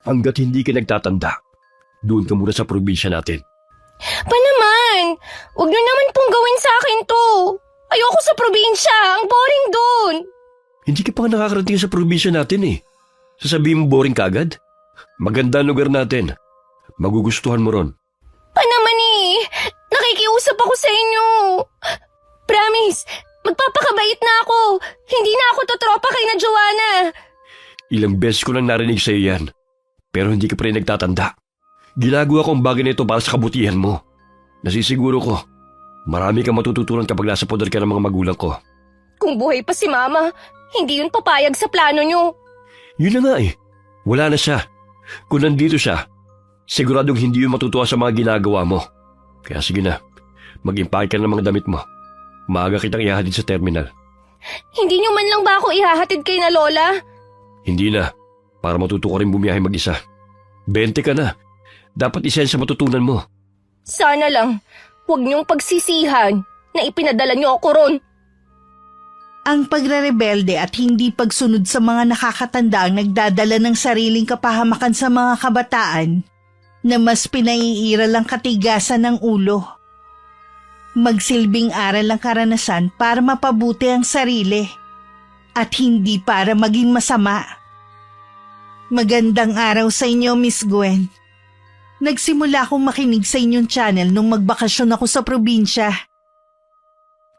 Hanggat hindi ka nagtatanda, doon ka muna sa probinsya natin. Pa naman! Huwag niyo naman pong gawin sa akin to. Ayoko sa probinsya. Ang boring doon. Hindi ka pa nga nakakarating sa probinsya natin eh. Sasabihin mo boring kagad? Maganda ang lugar natin. Magugustuhan mo ron. Pa naman eh. Nakikiusap ako sa inyo. Promise, magpapakabait na ako. Hindi na ako totropa kay na Joanna. Ilang beses ko lang narinig sa iyo yan. Pero hindi ka pa rin nagtatanda. Ginagawa ko ang bagay na ito para sa kabutihan mo. Nasisiguro ko, marami kang matututunan kapag nasa poder ka ng mga magulang ko. Kung buhay pa si Mama, hindi yun papayag sa plano niyo. Yun na nga eh. Wala na siya. Kung nandito siya, siguradong hindi yun matutuwa sa mga ginagawa mo. Kaya sige na, mag-impake ka ng mga damit mo. Maaga kitang ihahatid sa terminal. Hindi niyo man lang ba ako ihahatid kay na Lola? Hindi na, para matuto ka rin bumiyahe mag-isa. 20 ka na. Dapat isa yan sa matutunan mo. Sana lang, huwag niyong pagsisihan na ipinadala niyo ako ron. Ang pagrerebelde at hindi pagsunod sa mga nakakatanda ang nagdadala ng sariling kapahamakan sa mga kabataan na mas pinaiiral ang katigasan ng ulo. Magsilbing aral ang karanasan para mapabuti ang sarili at hindi para maging masama. Magandang araw sa inyo, Miss Gwen. Nagsimula akong makinig sa inyong channel nung magbakasyon ako sa probinsya.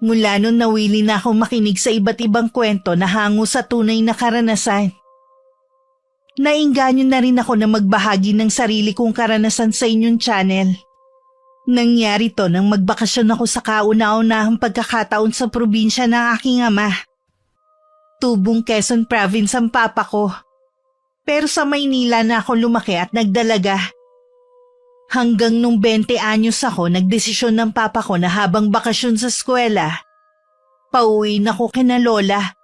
Mula nun nawili na akong makinig sa iba't ibang kwento na hango sa tunay na karanasan. Nainganyo na rin ako na magbahagi ng sarili kong karanasan sa inyong channel. Nangyari to nang magbakasyon ako sa kauna-unahang pagkakataon sa probinsya ng aking ama. Tubong Quezon Province ang papa ko. Pero sa Maynila na ako lumaki at nagdalaga. Hanggang nung 20 anyos ako, nagdesisyon ng papa ko na habang bakasyon sa eskwela, pauwi na ko kina Lola.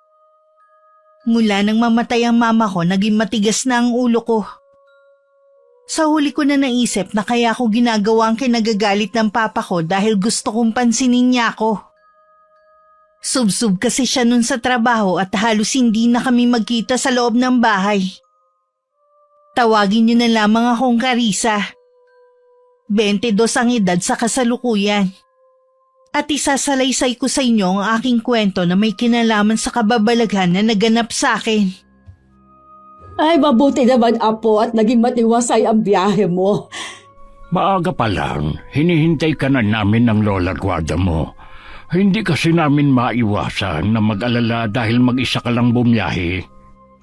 Mula nang mamatay ang mama ko, naging matigas na ang ulo ko. Sa huli ko na naisip na kaya ako ginagawa ang kinagagalit ng papa ko dahil gusto kong pansinin niya ako. Subsub kasi siya nun sa trabaho at halos hindi na kami magkita sa loob ng bahay. Tawagin niyo na lamang akong Carissa. 22 ang edad sa kasalukuyan. At isasalaysay ko sa inyo ang aking kwento na may kinalaman sa kababalaghan na naganap sa akin. Ay, mabuti naman, Apo, at naging matiwasay ang biyahe mo. Maaga pa lang, hinihintay ka na namin ng Lola Guarda mo. Hindi kasi namin maiwasan na mag-alala dahil mag-isa ka lang bumiyahe.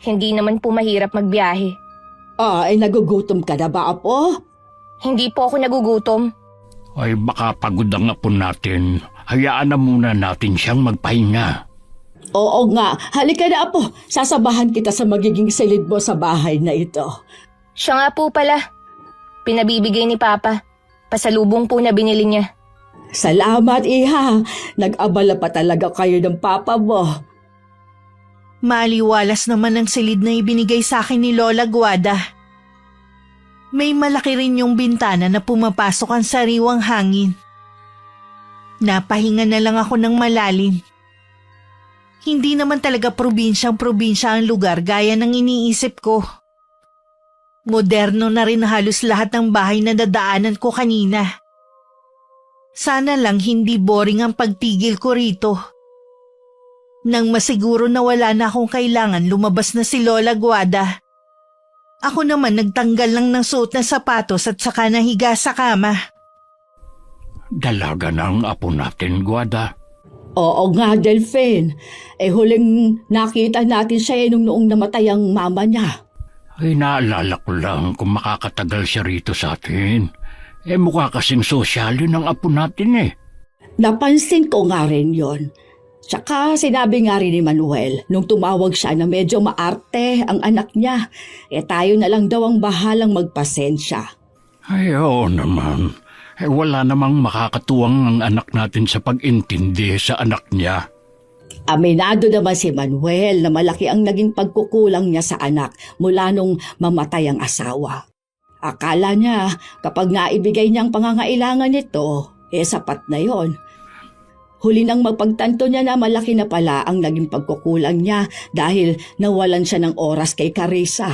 Hindi naman po mahirap magbiyahe. Ay, nagugutom ka na ba, Apo? Hindi po ako nagugutom. Ay baka pagod ang apo natin. Hayaan na muna natin siyang magpahinga. Oo nga, halika na, Apo. Sasabahan kita sa magiging silid mo sa bahay na ito. Siya nga po pala. Pinabibigay ni Papa. Pasalubong po na binili niya. Salamat, Iha. Nag-abala pa talaga kayo ng papa mo. Maliwalas naman ang silid na ibinigay sa akin ni Lola Guada. May malaki rin yung bintana na pumapasok ang sariwang hangin. Napahinga na lang ako ng malalim. Hindi naman talaga probinsyang-probinsya ang lugar gaya ng iniisip ko. Moderno na rin halos lahat ng bahay na dadaanan ko kanina. Sana lang hindi boring ang pagtigil ko rito. Nang masiguro na wala na akong kailangan, lumabas na si Lola Guada. Ako naman nagtanggal lang ng suot na sapatos at saka nahiga sa kama. Dalaga na ang apo natin, Guada. Oo nga, Delphine. Huling nakita natin siya nung noong namatay ang mama niya. Ay naalala ko lang kung makakatagal siya rito sa atin. Mukha kasing sosyal yun ang apo natin eh. Napansin ko nga rin yon. Tsaka sinabi nga rin ni Manuel nung tumawag siya na medyo maarte ang anak niya. Tayo na lang daw ang bahalang magpasensya. Ay oo naman. Wala namang makakatuwang ang anak natin sa pag-intindi sa anak niya. Aminado naman si Manuel na malaki ang naging pagkukulang niya sa anak mula nung mamatay ang asawa. Akala niya kapag naibigay niya ang pangangailangan nito, sapat na yon. Huli nang magpagtanto niya na malaki na pala ang naging pagkukulang niya dahil nawalan siya ng oras kay Carissa.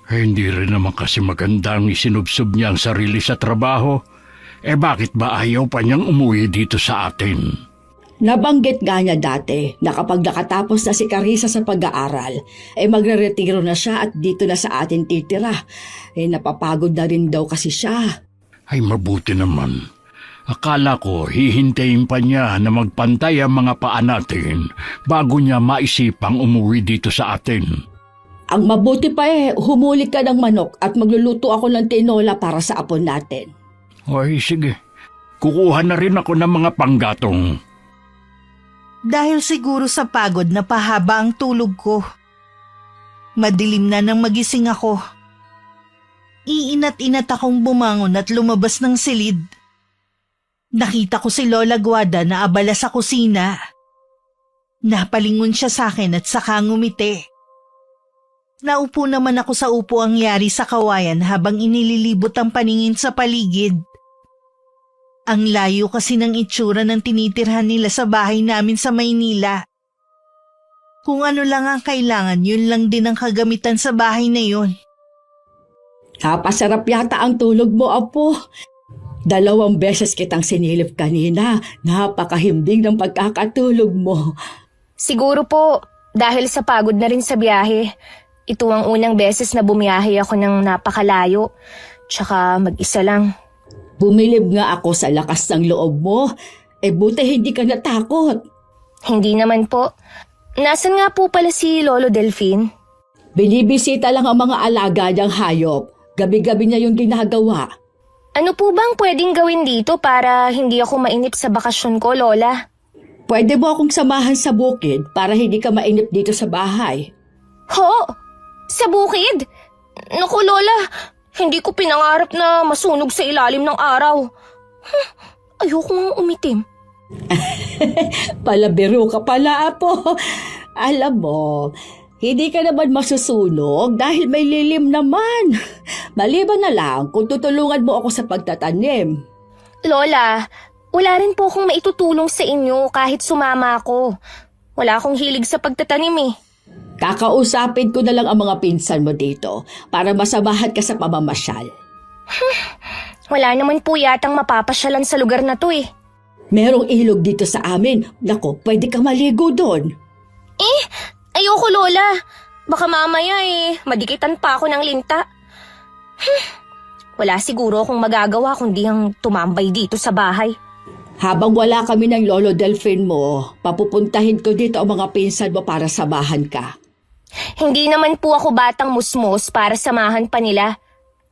Hindi rin naman kasi magandang isinubsob niya ang sarili sa trabaho. Bakit ba ayaw pa niyang umuwi dito sa atin? Nabanggit nga niya dati na kapag nakatapos na si Carissa sa pag-aaral, magre-retiro na siya at dito na sa atin titira. Napapagod na rin daw kasi siya. Ay mabuti naman. Akala ko hihintayin pa niya na magpantay ang mga paa natin bago niya maisipang umuwi dito sa atin. Ang mabuti pa humuli ka ng manok at magluluto ako ng tinola para sa apon natin. Ay sige, kukuha na rin ako ng mga panggatong. Dahil siguro sa pagod na pahaba ang tulog ko. Madilim na nang magising ako. Iinat-inat akong bumangon at lumabas ng silid. Nakita ko si Lola Guada na abala sa kusina. Napalingon siya sa akin at saka ngumiti. Naupo naman ako sa upuang yari sa kawayan habang inililibot ang paningin sa paligid. Ang layo kasi ng itsura ng tinitirhan nila sa bahay namin sa Maynila. Kung ano lang ang kailangan, yun lang din ang kagamitan sa bahay na yun. Napasarap yata ang tulog mo, Apo. 2 beses kitang sinilip kanina. Napakahimbing ng pagkakatulog mo. Siguro po, dahil sa pagod na rin sa biyahe. Ito ang unang beses na bumiyahe ako ng napakalayo. Tsaka mag-isa lang. Bumilib nga ako sa lakas ng loob mo. Buti hindi ka natakot. Hindi naman po. Nasaan nga po pala si Lolo Delphine? Binibisita lang ang mga alaga niyang hayop. Gabi-gabi niya yung ginagawa. Ano po bang pwedeng gawin dito para hindi ako mainip sa bakasyon ko, Lola? Pwede mo akong samahan sa bukid para hindi ka mainip dito sa bahay. Ho? Sa bukid? Naku, Lola, hindi ko pinangarap na masunog sa ilalim ng araw. Ayoko nga umitim. Palabiro ka pala, Apo. Alam mo, hindi ka naman masusunog dahil may lilim naman. Maliban na lang kung tutulungan mo ako sa pagtatanim. Lola, wala rin po akong maitutulong sa inyo kahit sumama ako. Wala akong hilig sa pagtatanim eh. Kakausapin ko na lang ang mga pinsan mo dito para masamahan ka sa pamamasyal. Wala naman po yatang mapapasyalan sa lugar na to eh. Merong ilog dito sa amin. Nako, pwede ka maligo doon. Ayoko, Lola. Baka mamaya madikitan pa ako ng linta. Wala siguro akong magagawa kundi ang tumambay dito sa bahay. Habang wala kami ng Lolo Delphine mo, papupuntahin ko dito ang mga pinsan mo para samahan ka. Hindi naman po ako batang musmos para samahan pa nila.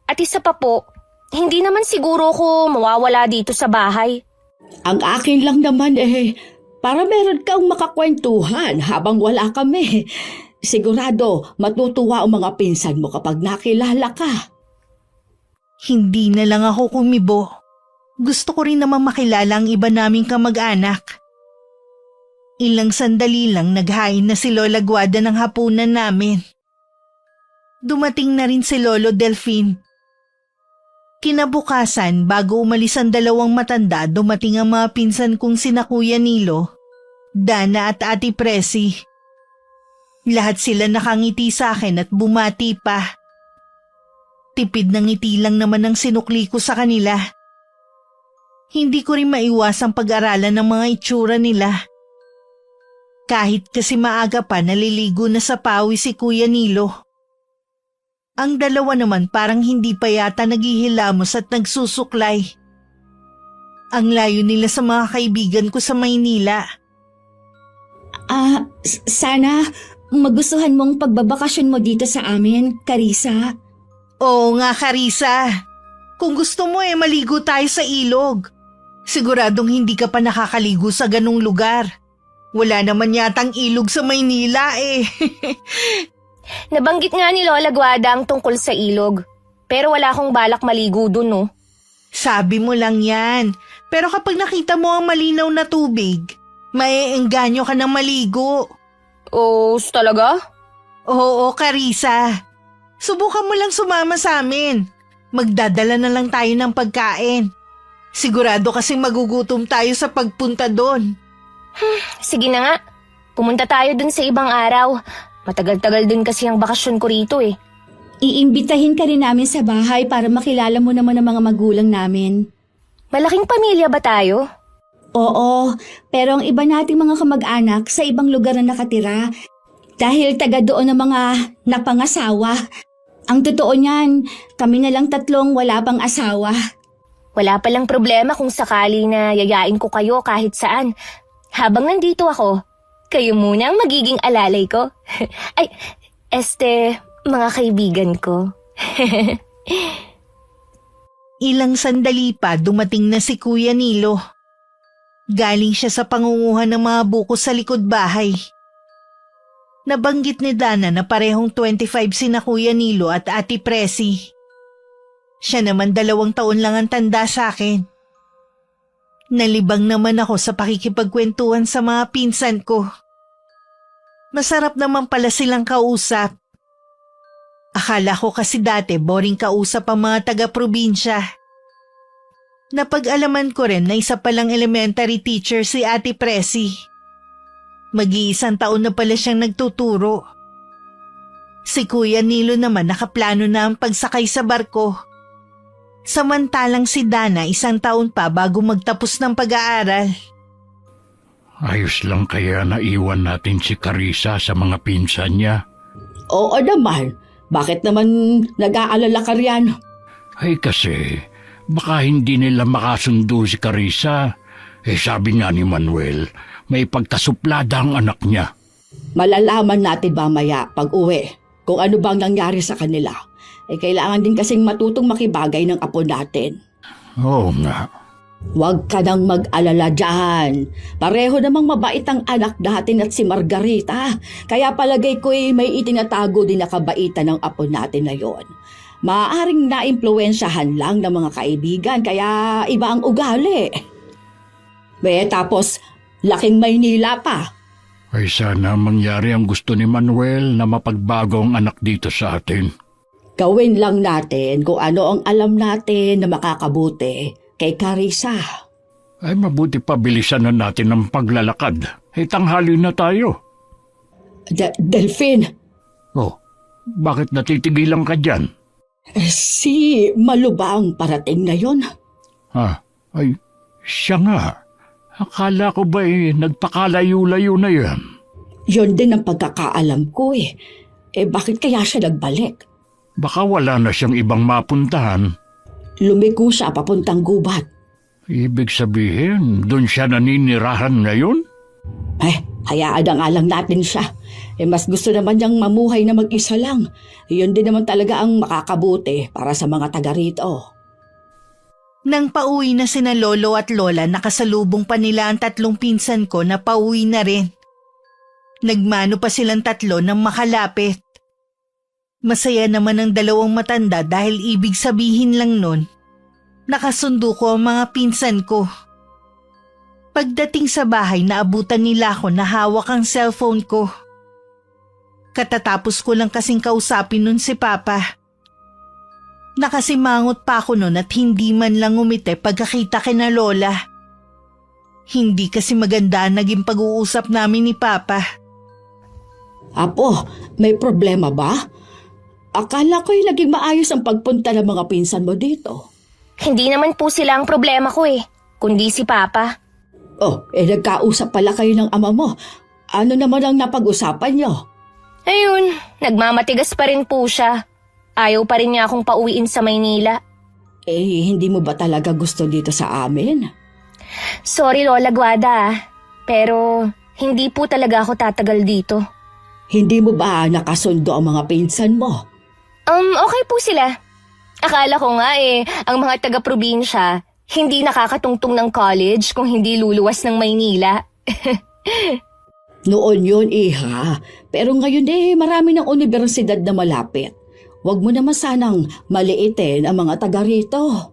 At isa pa po, hindi naman siguro ako mawawala dito sa bahay. Ang akin lang naman para meron kang makakwentuhan habang wala kami. Sigurado matutuwa ang mga pinsan mo kapag nakilala ka. Hindi na lang ako kumibo. Gusto ko rin naman makilala ang iba naming kamag-anak. Ilang sandali lang naghain na si Lola Guada ng hapunan namin. Dumating na rin si Lolo Delphine. Kinabukasan, bago umalis ang 2 matanda, dumating ang mga pinsan kong sina Kuya Nilo, Dana at Ate Presi. Lahat sila nakangiti sa akin at bumati pa. Tipid ng ngiti lang naman ang sinukli ko sa kanila. Hindi ko rin maiwasang pag-aralan ng mga itsura nila. Kahit kasi maaga pa naliligo na sa pawis si Kuya Nilo. Ang 2 naman parang hindi pa yata naghihilamos at nagsusuklay. Ang layo nila sa mga kaibigan ko sa Maynila. Sana magustuhan mong pagbabakasyon mo dito sa amin, Carissa. Oo nga, Carissa. Kung gusto mo maligo tayo sa ilog. Siguradong hindi ka pa nakakaligo sa ganung lugar. Wala naman yatang ilog sa Maynila Nabanggit nga ni Lola Guada ang tungkol sa ilog. Pero wala akong balak maligo dun, no? Sabi mo lang yan. Pero kapag nakita mo ang malinaw na tubig, maeengganyo ka ng maligo. Oh, talaga? Oo, Carissa. Subukan mo lang sumama sa amin. Magdadala na lang tayo ng pagkain. Sigurado kasing magugutom tayo sa pagpunta doon. Sige na nga. Pumunta tayo dun sa ibang araw. Matagal-tagal din kasi ang bakasyon ko rito eh. Iimbitahin ka rin namin sa bahay para makilala mo naman ang mga magulang namin. Malaking pamilya ba tayo? Oo, pero ang iba nating mga kamag-anak sa ibang lugar na nakatira dahil taga doon ang mga napangasawa. Ang totoo niyan, kami na lang 3 wala pang asawa. Wala palang problema kung sakali na yayain ko kayo kahit saan. Habang nandito ako, kayo muna ang magiging alalay ko. Ay, mga kaibigan ko. Ilang sandali pa dumating na si Kuya Nilo. Galing siya sa pangunguhan ng mga buko sa likod bahay. Nabanggit ni Dana na parehong 25 sina Kuya Nilo at Ate Presi. Siya naman 2 taon lang ang tanda sa akin. Nalibang naman ako sa pakikipagkwentuhan sa mga pinsan ko. Masarap naman pala silang kausap. Akala ko kasi dati boring kausap ang mga taga-probinsya. Napag-alaman ko rin na isa palang elementary teacher si Ate Presi. Mag-1 taon na pala siyang nagtuturo. Si Kuya Nilo naman nakaplano na ang pagsakay sa barko. Samantalang si Dana 1 taon pa bago magtapos ng pag-aaral. Ayos lang kaya naiwan natin si Carissa sa mga pinsan niya. Oo naman. Bakit naman nag-aalala ka riyan? Ay kasi, baka hindi nila makasundo si Carissa. Sabi nga ni Manuel, may pagkasuplada ang anak niya. Malalaman natin mamaya pag uwi kung ano bang nangyari sa kanila. Kailangan din kasing matutong makibagay ng apo natin. Oo nga. Huwag ka nang mag-alala dyan. Pareho namang mabait ang anak natin at si Margarita. Kaya palagay ko'y may itinatago din na kabaitan ng apo natin na yon. Maaaring naimpluwensyahan lang ng mga kaibigan kaya iba ang ugali. Tapos laking Maynila pa. Ay sana mangyari ang gusto ni Manuel na mapagbago ang anak dito sa atin. Gawin lang natin kung ano ang alam natin na makakabuti kay Carissa. Ay mabuti pa bilisan na natin ang paglalakad. Tanghali na tayo. Delphine, Oh, bakit natitigilan ka dyan? si Malu ba ang parating na yon? Ay, siya nga. Akala ko ba nagpakalayo-layo na yan? Yon din ang pagkakaalam ko eh. Bakit kaya siya nagbalik? Baka wala na siyang ibang mapuntahan. Lumiko siya papuntang gubat. Ibig sabihin, doon siya naninirahan ngayon? Hayaan na nga lang natin siya. Mas gusto naman niyang mamuhay na mag-isa lang. Yun din naman talaga ang makakabuti para sa mga taga rito. Nang pauwi na sina Lolo at Lola, nakasalubong pa nila ang 3 pinsan ko na pauwi na rin. Nagmano pa silang 3 nang makalapit. Masaya naman ang 2 matanda dahil ibig sabihin lang nun, nakasundo ko ang mga pinsan ko. Pagdating sa bahay, naabutan nila ako na hawak ang cellphone ko. Katatapos ko lang kasing kausapin nun si Papa. Nakasimangot pa ako nun at hindi man lang umite pagkakita kina Lola. Hindi kasi maganda ang naging pag-uusap namin ni Papa. Apo, may problema ba? Akala ko'y naging maayos ang pagpunta ng mga pinsan mo dito. Hindi naman po sila ang problema ko kundi si Papa. Nagkausap pala kayo ng ama mo. Ano naman ang napag-usapan niyo? Ayun, nagmamatigas pa rin po siya. Ayaw pa rin niya akong pauwiin sa Maynila. Hindi mo ba talaga gusto dito sa amin? Sorry Lola Guada, pero hindi po talaga ako tatagal dito. Hindi mo ba nakasundo ang mga pinsan mo? Okay po sila. Akala ko nga ang mga taga-probinsya, hindi nakakatungtong ng college kung hindi luluwas ng Maynila. Noon yun, Iha. Pero ngayon marami ng universidad na malapit. Huwag mo naman sanang maliitin ang mga taga rito.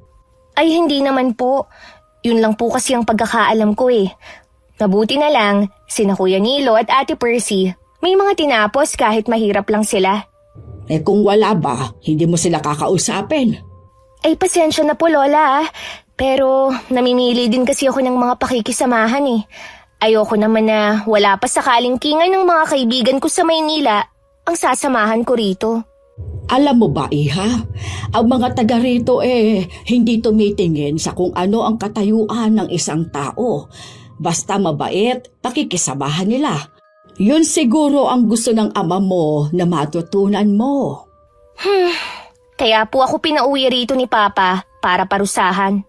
Ay hindi naman po. Yun lang po kasi ang pagkakaalam ko Mabuti na lang, sina Kuya Nilo at Ate Percy, may mga tinapos kahit mahirap lang sila. Kung wala ba, hindi mo sila kakausapin. Ay pasensya na po Lola pero namimili din kasi ako ng mga pakikisamahan Ayoko naman na wala pa sakaling kingan ng mga kaibigan ko sa Maynila ang sasamahan ko rito. Alam mo ba, Iha, ang mga taga rito hindi tumitingin sa kung ano ang katayuan ng isang tao. Basta mabait, pakikisamahan nila. Yun siguro ang gusto ng ama mo na matutunan mo. Kaya po ako pinauwi rito ni Papa para parusahan.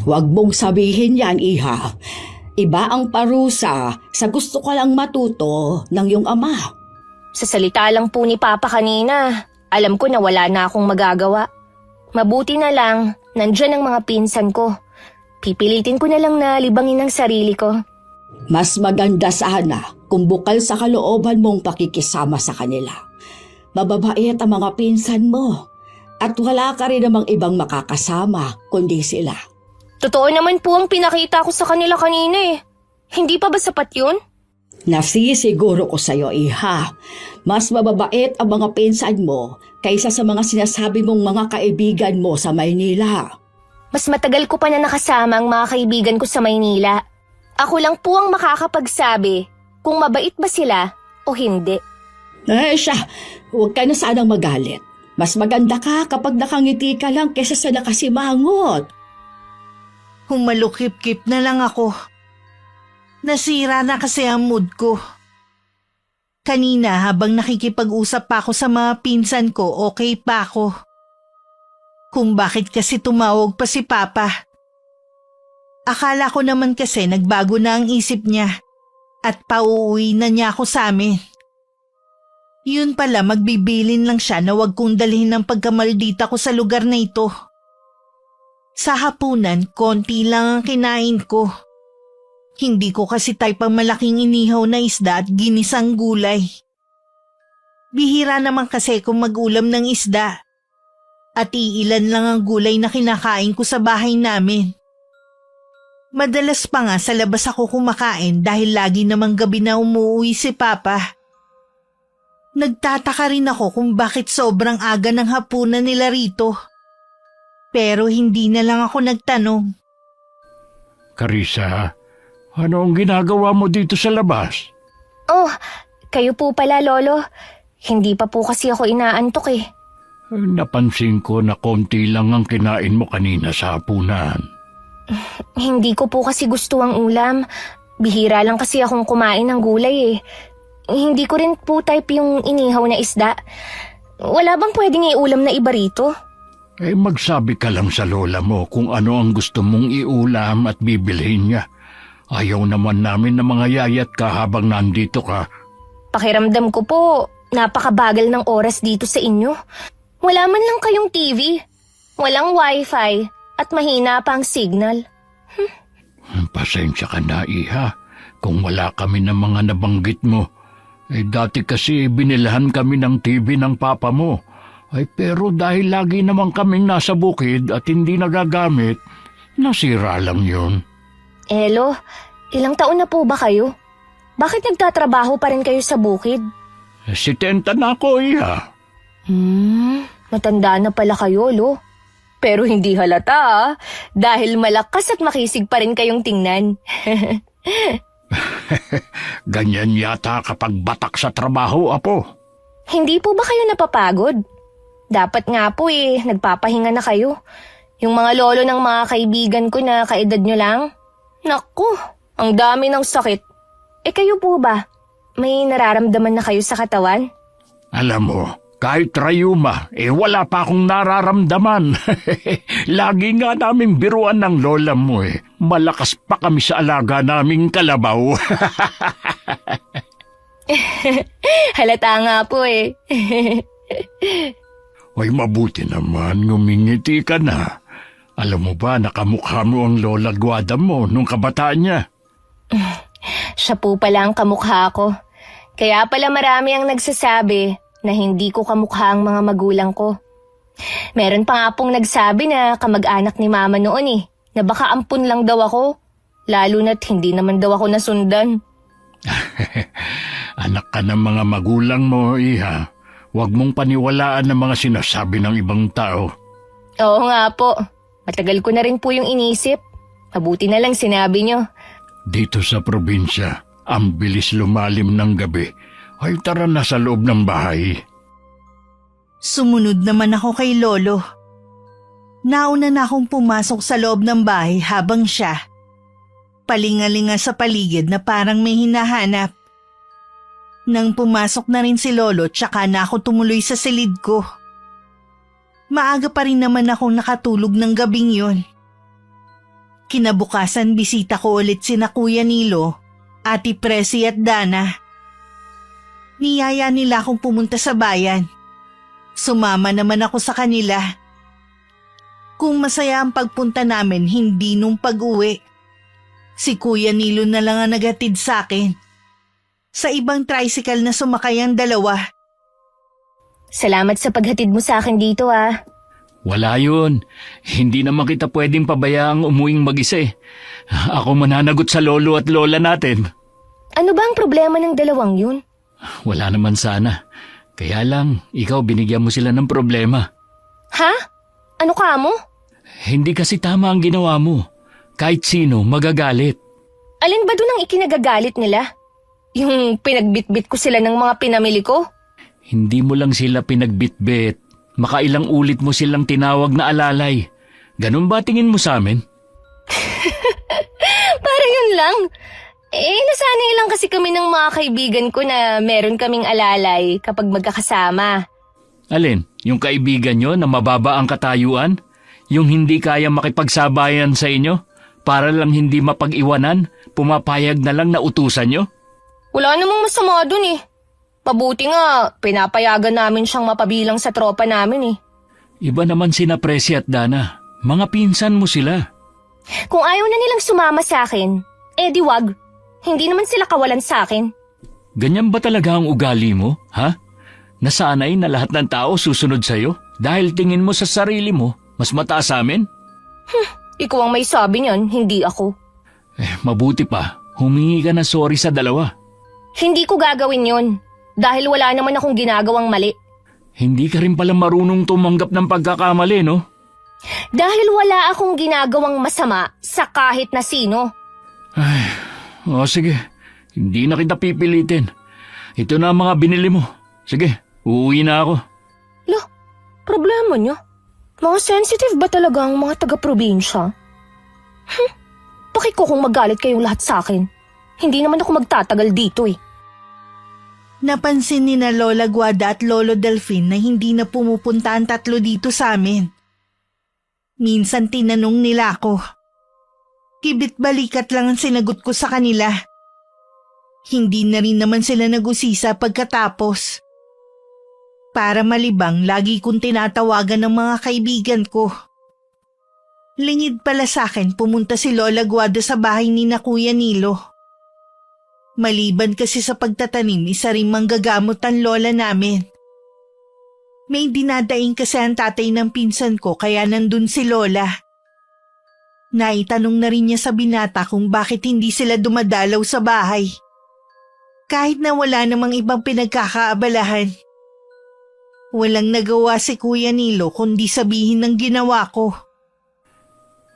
Huwag mong sabihin yan, Iha. Iba ang parusa sa gusto ko lang matuto ng iyong ama. Sa salita lang po ni Papa kanina, alam ko na wala na akong magagawa. Mabuti na lang, nandyan ang mga pinsan ko. Pipilitin ko na lang na libangin ang sarili ko. Mas maganda sana kung bukal sa kalooban mong pakikisama sa kanila. Mababait ang mga pinsan mo at wala ka rin namang ibang makakasama kundi sila. Totoo naman po ang pinakita ko sa kanila kanina eh. Hindi pa ba sapat yun? Nasisiguro ko sa'yo, Iha. Mas mababait ang mga pinsan mo kaysa sa mga sinasabi mong mga kaibigan mo sa Maynila. Mas matagal ko pa na nakasama ang mga kaibigan ko sa Maynila. Ako lang po ang makakapagsabi kung mabait ba sila o hindi. Siya, huwag ka na sanang magalit. Mas maganda ka kapag nakangiti ka lang kaysa sa nakasimangot. Humalukip-kip na lang ako. Nasira na kasi ang mood ko. Kanina habang nakikipag-usap pa ako sa mga pinsan ko, okay pa ako. Kung bakit kasi tumawag pa si Papa. Akala ko naman kasi nagbago na ang isip niya at pauuwi na niya ako sa amin. Yun pala, magbibilin lang siya na wag kong dalhin ng pagkamaldita ko sa lugar na ito. Sa hapunan, konti lang ang kinain ko. Hindi ko kasi type ang malaking inihaw na isda at ginisang gulay. Bihira naman kasi kung mag-ulam ng isda. At iilan lang ang gulay na kinakain ko sa bahay namin. Madalas pa nga sa labas ako kumakain dahil lagi namang gabi na umuwi si Papa. Nagtataka rin ako kung bakit sobrang aga ng hapunan nila rito. Pero hindi na lang ako nagtanong. Carissa, ano ang ginagawa mo dito sa labas? Oh, kayo po pala, Lolo. Hindi pa po kasi ako inaantok eh. Napansin ko na konti lang ang kinain mo kanina sa hapunan. Hindi ko po kasi gusto ang ulam. Bihira lang kasi akong kumain ng gulay eh. Hindi ko rin po type yung inihaw na isda. Wala bang pwedeng iulam na iba rito? Magsabi ka lang sa lola mo kung ano ang gusto mong iulam at bibilhin niya. Ayaw naman namin na mga yayat ka habang nandito ka. Pakiramdam ko po, napakabagal ng oras dito sa inyo. Wala man lang kayong TV, walang wifi, at mahina pa ang signal. Pasensya ka na, Iha, kung wala kami ng mga nabanggit mo. Dati kasi binilahan kami ng TV ng papa mo. Pero dahil lagi naman kaming nasa bukid at hindi nagagamit, nasira lang yun. Elo, ilang taon na po ba kayo? Bakit nagtatrabaho pa rin kayo sa bukid? 70 na ako, Iha. Matanda na pala kayo, Lo. Pero hindi halata dahil malakas at makisig pa rin kayong tingnan. Ganyan yata kapag batak sa trabaho, Apo. Hindi po ba kayo napapagod? Dapat nga po nagpapahinga na kayo. Yung mga lolo ng mga kaibigan ko na kaedad nyo lang. Naku, ang dami ng sakit. Kayo po ba? May nararamdaman na kayo sa katawan? Alam mo, kahit rayuma, wala pa akong nararamdaman. Lagi nga naming biruan ng lola mo Malakas pa kami sa alaga naming kalabaw. Halata nga po Ay, mabuti naman, ngumingiti ka na. Alam mo ba, nakamukha mo ang lola Guada mo nung kabataan niya. Siya po pala ang kamukha ko. Kaya pala marami ang nagsasabi na hindi ko kamukha ang mga magulang ko. Meron pa nga pong nagsabi na kamag-anak ni Mama noon na baka ampun lang daw ako, lalo na't hindi naman daw ako nasundan. Anak ka ng mga magulang mo, Iha. Huwag mong paniwalaan ang mga sinasabi ng ibang tao. Oo nga po. Matagal ko na rin po yung inisip. Mabuti na lang sinabi nyo. Dito sa probinsya, ang bilis lumalim ng gabi. Ay, tara na sa loob ng bahay. Sumunod naman ako kay Lolo. Nauna na akong pumasok sa loob ng bahay habang siya palingalinga sa paligid na parang may hinahanap. Nang pumasok na rin si Lolo, tsaka na ako tumuloy sa silid ko. Maaga pa rin naman akong nakatulog ng gabing yon. Kinabukasan bisita ko ulit sina Kuya Nilo, Ate Presi at Dana. Niyaya nila akong pumunta sa bayan. Sumama naman ako sa kanila. Kung masaya ang pagpunta namin, hindi nung pag-uwi. Si Kuya Nilo na lang ang naghatid sa akin. Sa ibang tricycle na sumakay ang dalawa. Salamat sa paghatid mo sa akin dito ah. Wala yun. Hindi naman kita pwedeng pabayaang umuwing mag-isa eh. Ako mananagot sa lolo at lola natin. Ano ba ang problema ng dalawang yun? Wala naman sana. Kaya lang, ikaw binigyan mo sila ng problema. Ha? Ano ka mo? Hindi kasi tama ang ginawa mo. Kahit sino, magagalit. Alin ba doon ang ikinagagalit nila? Yung pinagbitbit ko sila ng mga pinamili ko? Hindi mo lang sila pinagbitbit. Makailang ulit mo silang tinawag na alalay. Ganun ba tingin mo sa amin? Parang yun lang. Nasanay lang kasi kami ng mga kaibigan ko na meron kaming alalay kapag magkakasama. Alin? Yung kaibigan nyo na mababa ang katayuan? Yung hindi kaya makipagsabayan sa inyo? Para lang hindi mapag-iwanan? Pumapayag na lang na utusan nyo? Wala namang masama dun eh. Mabuti nga, pinapayagan namin siyang mapabilang sa tropa namin eh. Iba naman sina Presi at Dana. Mga pinsan mo sila. Kung ayaw na nilang sumama sa akin, di wag. Hindi naman sila kawalan sa akin. Ganyan ba talaga ang ugali mo, ha? Nasanay na lahat ng tao susunod sa'yo dahil tingin mo sa sarili mo mas mataas sa amin? Ikaw ang may sabi niyan, hindi ako. Mabuti pa, humingi ka na sorry sa dalawa. Hindi ko gagawin yon dahil wala naman akong ginagawang mali. Hindi ka rin pala marunong tumanggap ng pagkakamali, no? Dahil wala akong ginagawang masama sa kahit na sino. Sige, hindi na kita pipilitin. Ito na ang mga binili mo. Sige, uuwi na ako. Lo, problema niyo? Mga sensitive ba talaga ang mga taga-probinsya? Bakit ko kung magalit kayong lahat sa akin? Hindi naman ako magtatagal dito eh. Napansin ni na Lola Guada at Lolo Delfin na hindi na pumupunta ang tatlo dito sa amin. Minsan tinanong nila ako. Kibit-balikat lang ang sinagot ko sa kanila. Hindi na rin naman sila nag-usisa pagkatapos. Para malibang, lagi kong tinatawagan ng mga kaibigan ko. Lingid pala sa akin pumunta si Lola Guada sa bahay ni na Kuya Nilo. Maliban kasi sa pagtatanim, isa rin manggagamot ang lola namin. May dinadaing kasi ang tatay ng pinsan ko kaya nandun si Lola. Naitanong na rin niya sa binata kung bakit hindi sila dumadalaw sa bahay. Kahit na wala namang ibang pinagkakaabalahan. Walang nagawa si Kuya Nilo kundi sabihin ng ginawa ko.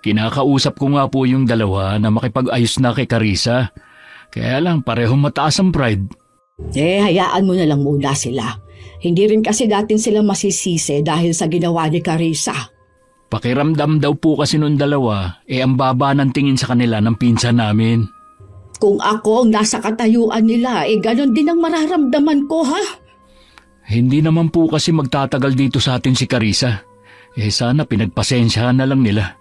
Kinakausap ko nga po yung dalawa na makipag-ayos na kay Carissa. Kaya lang parehong mataas ang pride. Hayaan mo na lang muna sila. Hindi rin kasi natin sila masisisi dahil sa ginawa ni Carissa. Pakiramdam daw po kasi nung dalawa, ang baba ng tingin sa kanila ng pinsan namin. Kung ako ang nasa katayuan nila, ganon din ang mararamdaman ko, ha? Hindi naman po kasi magtatagal dito sa atin si Carissa. Sana pinagpasensyahan na lang nila.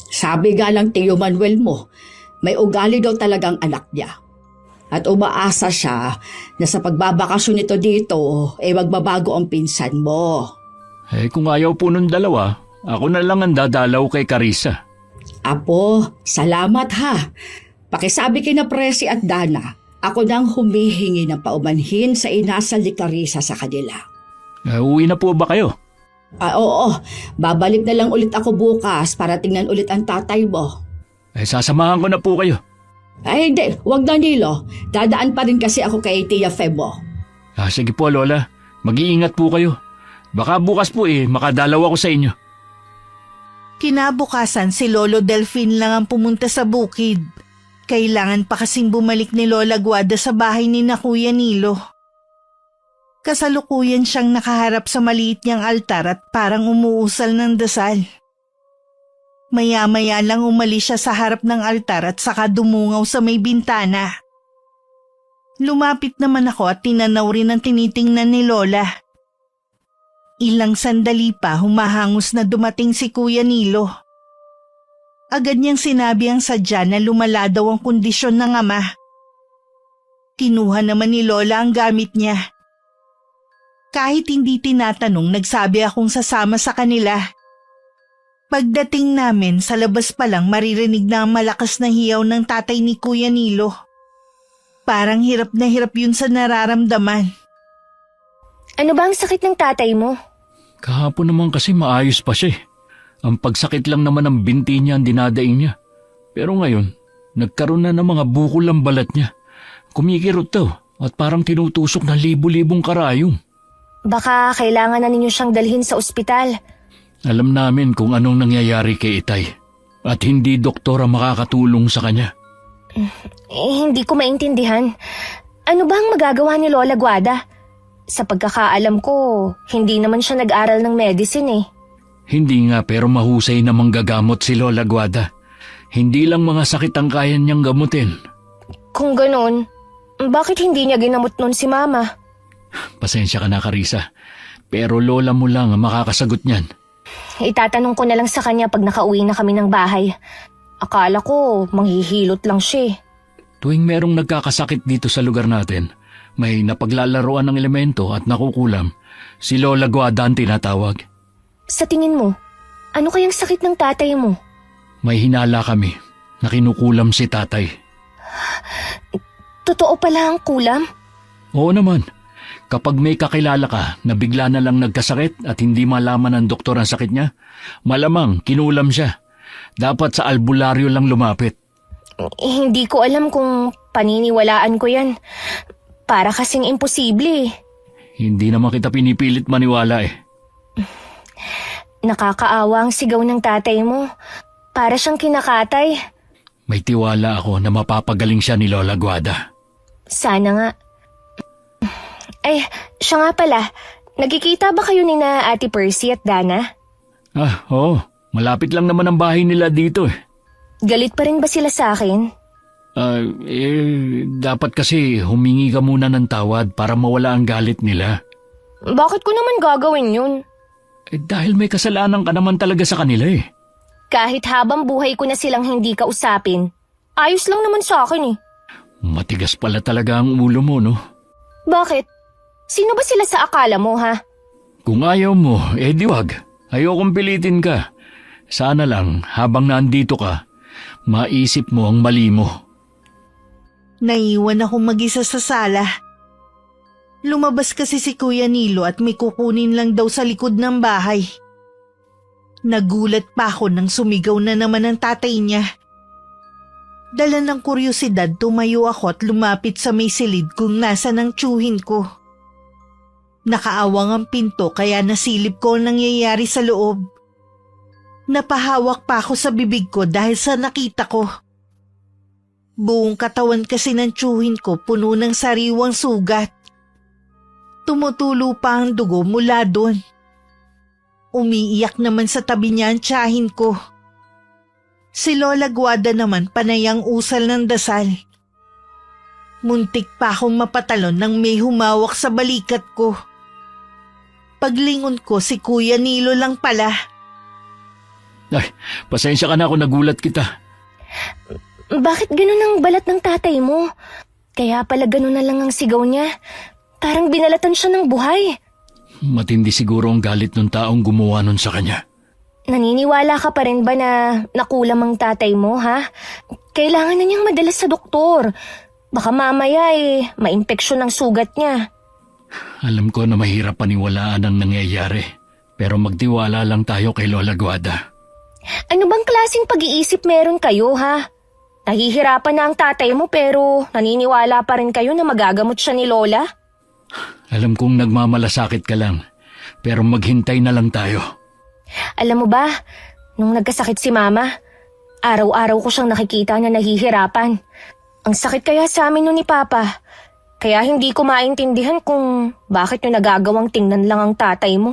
Sabi nga lang Tio Manuel mo, may ugali daw talagang anak niya. At umaasa siya na sa pagbabakasyon nito dito, magbabago ang pinsan mo. Kung ayaw po nung dalawa, ako na lang ang dadalaw kay Carissa. Apo, salamat ha. Pakisabi kina Presi at Dana, ako nang humihingi ng paumanhin sa inasal ni Carissa sa kanila. Uwi na po ba kayo? Oo, babalik na lang ulit ako bukas para tingnan ulit ang tatay mo. Sasamahan ko na po kayo. Hindi, wag na Nilo. Dadaan pa rin kasi ako kay Tia Febo. Sige po Lola, mag-iingat po kayo. Baka bukas po makadalaw ako sa inyo. Kinabukasan si Lolo Delfin lang ang pumunta sa bukid. Kailangan pa kasing bumalik ni Lola Guada sa bahay ni na Kuya Nilo. Kasalukuyan siyang nakaharap sa maliit niyang altar at parang umuusal ng dasal. Maya-maya lang umalis siya sa harap ng altar at saka dumungaw sa may bintana. Lumapit naman ako at tinanaw rin ang tinitingnan ni Lola. Ilang sandali pa humahangos na dumating si Kuya Nilo. Agad niyang sinabi ang sadya na lumala daw ang kondisyon ng ama. Kinuha naman ni Lola ang gamit niya. Kahit hindi tinatanong, nagsabi akong sasama sa kanila. Pagdating namin, sa labas pa lang maririnig na ang malakas na hiyaw ng tatay ni Kuya Nilo. Parang hirap na hirap yun sa nararamdaman. Ano ba ang sakit ng tatay mo? Kahapon naman kasi maayos pa siya. Ang pagsakit lang naman ng binti niya ang dinadaing niya. Pero ngayon, nagkaroon na ng mga bukol ang balat niya. Kumikirot daw at parang tinutusok na libo-libong karayom. Baka kailangan na ninyo siyang dalhin sa ospital. Alam namin kung anong nangyayari kay Itay at hindi doktor ang makakatulong sa kanya. Hindi ko maintindihan. Ano ba ang magagawa ni Lola Guada? Sa pagkakaalam ko, hindi naman siya nag-aral ng medicine eh. Hindi nga pero mahusay na manggagamot si Lola Guada. Hindi lang mga sakit ang kaya niyang gamutin. Kung ganun, bakit hindi niya ginamot nun si Mama? Pasensya ka na, Carissa. Pero lola mo lang ang makakasagot niyan. Itatanong ko na lang sa kanya pag nakauwi na kami ng bahay. Akala ko manghihilot lang siya. Tuwing merong nagkakasakit dito sa lugar natin, may napaglalaroan ng elemento at nakukulam, si Lola Guada ang tinatawag. Sa tingin mo, ano kayang sakit ng tatay mo? May hinala kami na kinukulam si tatay. Totoo pala ang kulam? Oo naman. Kapag may kakilala ka na bigla na lang nagkasakit at hindi malaman ng doktor ang sakit niya, malamang kinulam siya. Dapat sa albularyo lang lumapit. Hindi ko alam kung paniniwalaan ko yan. Para kasing imposible eh. Hindi naman kita pinipilit maniwala eh. Nakakaawa ang sigaw ng tatay mo. Para siyang kinakatay. May tiwala ako na mapapagaling siya ni Lola Guada. Sana nga. Ay, siya nga pala. Nagkikita ba kayo ni na Ate Percy at Dana? Oo. Malapit lang naman ang bahay nila dito eh. Galit pa rin ba sila sa akin? Dapat kasi humingi ka muna ng tawad para mawala ang galit nila. Bakit ko naman gagawin yun? Dahil may kasalanan ka naman talaga sa kanila eh. Kahit habang buhay ko na silang hindi kausapin, ayos lang naman sa akin eh. Matigas pala talaga ang ulo mo, no? Bakit? Sino ba sila sa akala mo, ha? Kung ayaw mo, di wag. Ayokong pilitin ka. Sana lang, habang nandito ka, maisip mo ang mali mo. Naiwan akong mag-isa sa sala. Lumabas kasi si Kuya Nilo at may kukunin lang daw sa likod ng bahay. Nagulat pa ako nang sumigaw na naman ang tatay niya. Dala ng kuryosidad, tumayo ako at lumapit sa may silid kung nasa ng tiyuhin ko. Nakaawang ang pinto kaya nasilip ko ang nangyayari sa loob. Napahawak pa ako sa bibig ko dahil sa nakita ko. Buong katawan kasi ng tiyuhin ko puno ng sariwang sugat. Tumutulo pa ang dugo mula doon. Umiiyak naman sa tabi niya ang tiyahin ko. Si Lola Guada naman panayang usal ng dasal. Muntik pa akong mapatalon nang may humawak sa balikat ko. Paglingon ko si Kuya Nilo lang pala. Ay, pasensya ka na ako, nagulat kita. Bakit ganun ang balat ng tatay mo? Kaya pala ganun na lang ang sigaw niya. Parang binalatan siya ng buhay. Matindi siguro ang galit ng taong gumawa nun sa kanya. Naniniwala ka pa rin ba na nakulam ang tatay mo, ha? Kailangan na niyang madala sa doktor. Baka mamaya ma-impeksyon ang sugat niya. Alam ko na mahirap paniwalaan ang nangyayari. Pero magtiwala lang tayo kay Lola Guada. Ano bang klaseng pag-iisip meron kayo, ha? Nahihirapan na ang tatay mo pero naniniwala pa rin kayo na magagamot siya ni Lola? Alam kong nagmamalasakit ka lang. Pero maghintay na lang tayo. Alam mo ba, nung nagkasakit si Mama, araw-araw ko siyang nakikita na nahihirapan. Ang sakit kaya sa amin nun ni Papa. Kaya hindi ko maintindihan kung bakit nyo nagagawang tingnan lang ang tatay mo.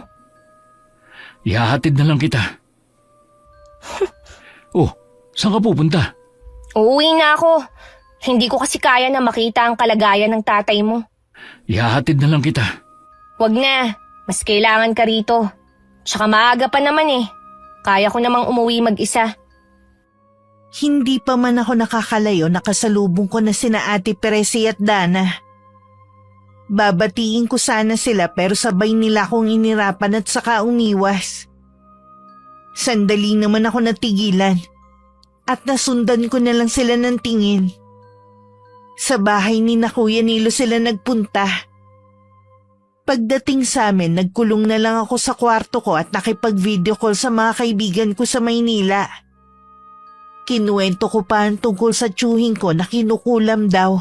Ihahatid na lang kita. Oh, saan ka pupunta? Uuwi na ako. Hindi ko kasi kaya na makita ang kalagayan ng tatay mo. Ihahatid na lang kita. Wag na. Mas kailangan ka rito. Tsaka maaga pa naman eh. Kaya ko namang umuwi mag-isa. Hindi pa man ako nakakalayo, nakasalubong ko na sina Ate Peresi at Dana. Babatiin ko sana sila pero sabay nila akong inirapan at saka umiwas. Sandali naman ako natigilan at nasundan ko na lang sila ng tingin. Sa bahay ni na Kuya Nilo sila nagpunta. Pagdating sa amin, nagkulong na lang ako sa kwarto ko at nakipag-video call sa mga kaibigan ko sa Maynila. Kinuwento ko pa ang tungkol sa tiyuhin ko na kinukulam daw.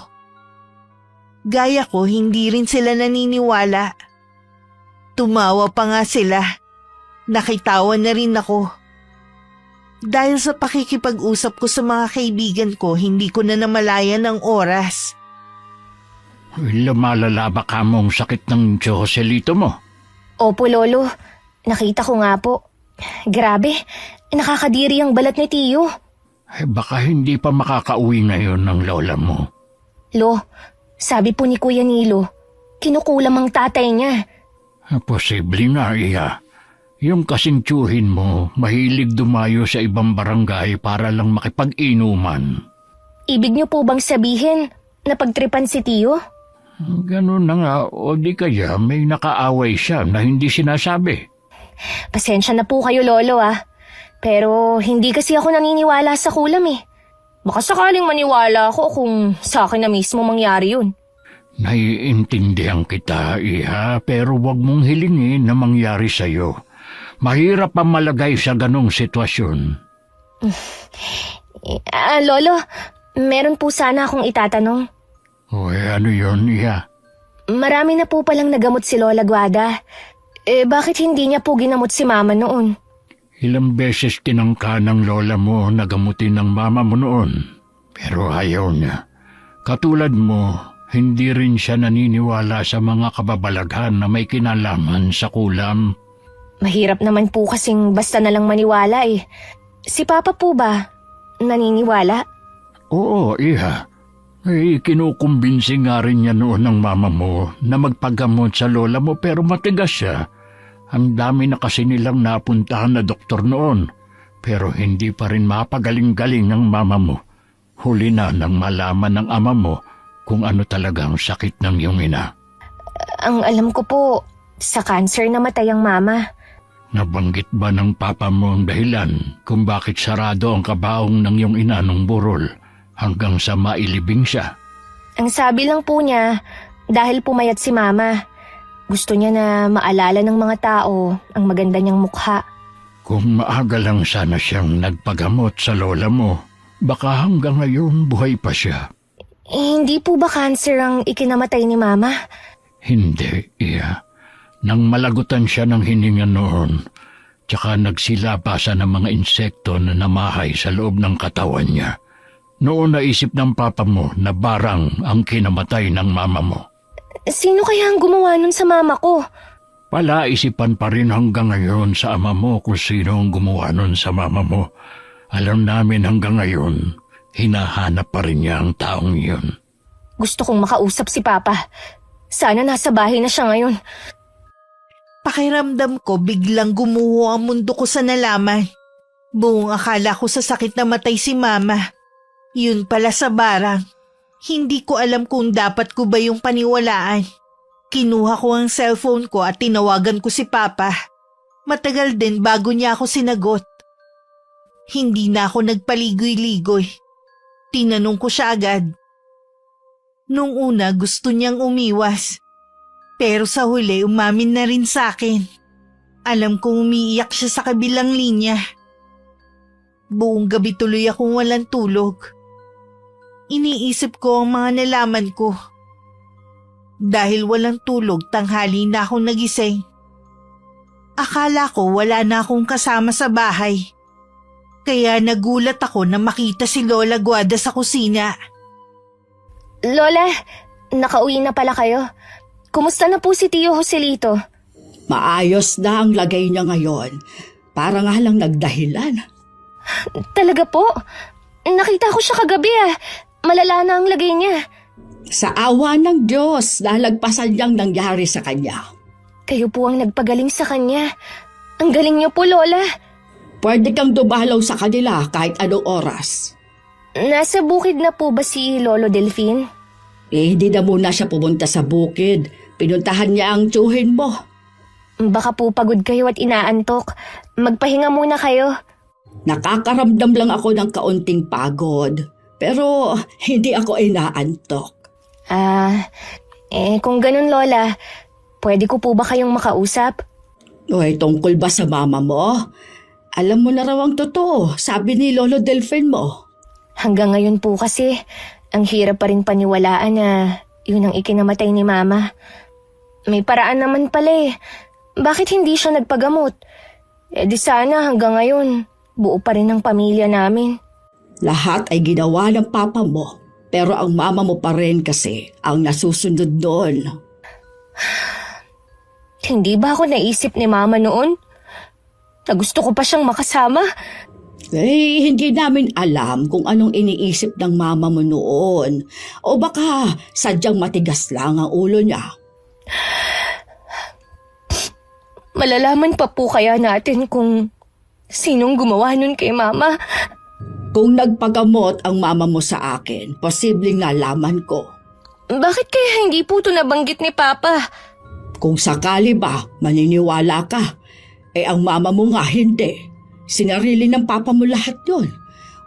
Gaya ko, hindi rin sila naniniwala. Tumawa pa nga sila. Nakitawa na rin ako. Dahil sa pakikipag-usap ko sa mga kaibigan ko, hindi ko na namalayan ang oras. Lumalala ba ka mong sakit ng Joselito mo? Opo, Lolo. Nakita ko nga po. Grabe, nakakadiri ang balat ni Tiyo. Baka hindi pa makakauwi ngayon ng lola mo. Lo, sabi po ni Kuya Nilo, kinukulam ang tatay niya. Posible nga, iya. Yung kasing tiyuhin mo, mahilig dumayo sa ibang barangay para lang makipag-inuman. Ibig niyo po bang sabihin na pagtripan si Tiyo? Ganun na nga, o di kaya may nakaaway siya na hindi sinasabi. Pasensya na po kayo, Lolo Pero hindi kasi ako naniniwala sa kulam eh. Baka sakaling maniwala ako kung sa akin na mismo mangyari yun. Naiintindihan kita, iha, pero wag mong hilingin na mangyari sa'yo. Mahirap pa malagay sa ganong sitwasyon. Lolo, meron po sana akong itatanong. Ano yun, iha? Marami na po palang nagamot si Lola Guada. Bakit hindi niya po ginamot si Mama noon? Ilang beses tinangka ng lola mo na gamutin ng mama mo noon, pero ayaw niya. Katulad mo, hindi rin siya naniniwala sa mga kababalaghan na may kinalaman sa kulam. Mahirap naman po kasing basta na lang maniwala eh. Si Papa po ba naniniwala? Oo, iha. Kinukumbinsi nga rin niya noon ng mama mo na magpagamot sa lola mo pero matigas siya. Ang dami na kasi nilang napuntahan na doktor noon, pero hindi pa rin mapagaling-galing ang mama mo. Huli na nang malaman ng ama mo kung ano talaga ang sakit ng iyong ina. Ang alam ko po, sa cancer namatay ang mama. Nabanggit ba ng papa mo ang dahilan kung bakit sarado ang kabaong ng iyong ina nung burol hanggang sa mailibing siya? Ang sabi lang po niya, dahil pumayat si mama. Gusto niya na maalala ng mga tao ang maganda niyang mukha. Kung maaga lang sana siyang nagpagamot sa lola mo, baka hanggang ngayon buhay pa siya. Hindi po ba cancer ang ikinamatay ni Mama? Hindi, iya. Nang malagutan siya ng hininga noon, tsaka nagsilabasa ng mga insekto na namahay sa loob ng katawan niya. Noon naisip ng papa mo na barang ang kinamatay ng mama mo. Sino kaya ang gumawa nun sa mama ko? Palaisipan pa rin hanggang ngayon sa ama mo kung sino ang gumawa nun sa mama mo. Alam namin hanggang ngayon, hinahanap pa rin niya ang taong iyon. Gusto kong makausap si Papa. Sana nasa bahay na siya ngayon. Pakiramdam ko biglang gumuho ang mundo ko sa nalaman. Buong akala ko sa sakit na matay si Mama. Yun pala sa barang. Hindi ko alam kung dapat ko ba yung paniwalaan. Kinuha ko ang cellphone ko at tinawagan ko si Papa. Matagal din bago niya ako sinagot. Hindi na ako nagpaligoy-ligoy. Tinanong ko siya agad. Nung una gusto niyang umiwas. Pero sa huli umamin na rin sa akin. Alam kong umiiyak siya sa kabilang linya. Buong gabi tuloy akong walang tulog. Iniisip ko ang mga nalaman ko. Dahil walang tulog, tanghali na akong nagising. Akala ko wala na akong kasama sa bahay. Kaya nagulat ako na makita si Lola Guada sa kusina. Lola, nakauwi na pala kayo. Kumusta na po si Tio Joselito? Maayos na ang lagay niya ngayon. Para nga lang nagdahilan. Talaga po? Nakita ko siya kagabi Malala na ang lagay niya. Sa awa ng Diyos, nalagpasan niyang nangyari sa kanya. Kayo po ang nagpagaling sa kanya. Ang galing niyo po, Lola. Pwede kang dumalaw sa kanila kahit anong oras. Nasa bukid na po ba si Lolo Delfin? Hindi na muna siya pumunta sa bukid. Pinuntahan niya ang tsuhin mo. Baka po pagod kayo at inaantok. Magpahinga muna kayo. Nakakaramdam lang ako ng kaunting pagod. Pero hindi ako inaantok. Kung ganun, Lola, pwede ko po ba kayong makausap? Uy, tungkol ba sa mama mo? Alam mo na raw ang totoo, sabi ni Lolo Delfin mo. Hanggang ngayon po kasi, ang hirap pa rin paniwalaan na yun ang ikinamatay ni Mama. May paraan naman pala Bakit hindi siya nagpagamot? Di sana hanggang ngayon, buo pa rin ang pamilya namin. Lahat ay ginawa ng papa mo, pero ang mama mo pa rin kasi ang nasusunod doon. Hindi ba ako naisip ni Mama noon? Na gusto ko pa siyang makasama? Hindi namin alam kung anong iniisip ng mama mo noon. O baka sadyang matigas lang ang ulo niya. Malalaman pa po kaya natin kung sinong gumawa nun kay Mama? Kung nagpagamot ang mama mo sa akin, posibleng nalaman ko. Bakit kaya hindi po ito nabanggit ni Papa? Kung sakali ba, maniniwala ka. Ang mama mo nga hindi. Sinarili ng papa mo lahat yun.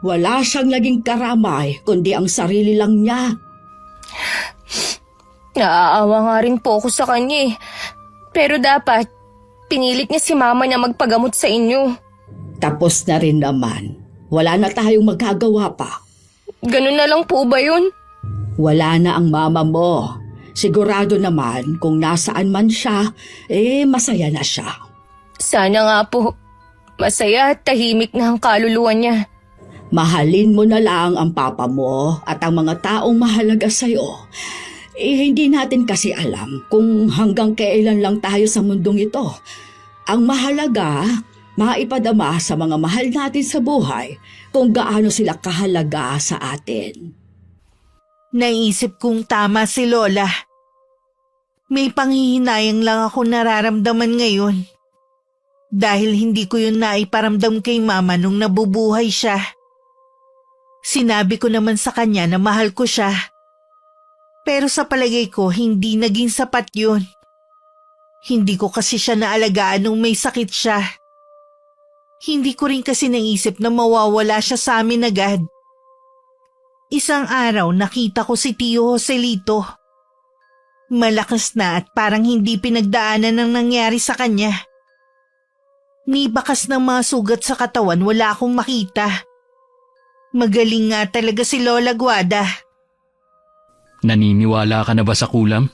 Wala siyang naging karamay, kundi ang sarili lang niya. Naaawa nga rin po ako sa kanya Pero dapat, pinilit niya si Mama na magpagamot sa inyo. Tapos na rin naman. Wala na tayong magagawa pa. Ganun na lang po ba yun? Wala na ang mama mo. Sigurado naman kung nasaan man siya, masaya na siya. Sana nga po. Masaya at tahimik na ang kaluluwa niya. Mahalin mo na lang ang papa mo at ang mga taong mahalaga sa'yo. Hindi natin kasi alam kung hanggang kailan lang tayo sa mundong ito. Ang mahalaga, maipadama sa mga mahal natin sa buhay kung gaano sila kahalaga sa atin. Naisip kong tama si Lola. May panghihinayang lang ako nararamdaman ngayon. Dahil hindi ko yun naiparamdam kay Mama nung nabubuhay siya. Sinabi ko naman sa kanya na mahal ko siya. Pero sa palagay ko, hindi naging sapat yun. Hindi ko kasi siya naalagaan nung may sakit siya. Hindi ko rin kasi naisip na mawawala siya sa amin agad. Isang araw nakita ko si Tio Joselito. Malakas na at parang hindi pinagdaanan ng nangyari sa kanya. May bakas ng mga sugat sa katawan, wala akong makita. Magaling nga talaga si Lola Guada. Naniniwala ka na ba sa kulam?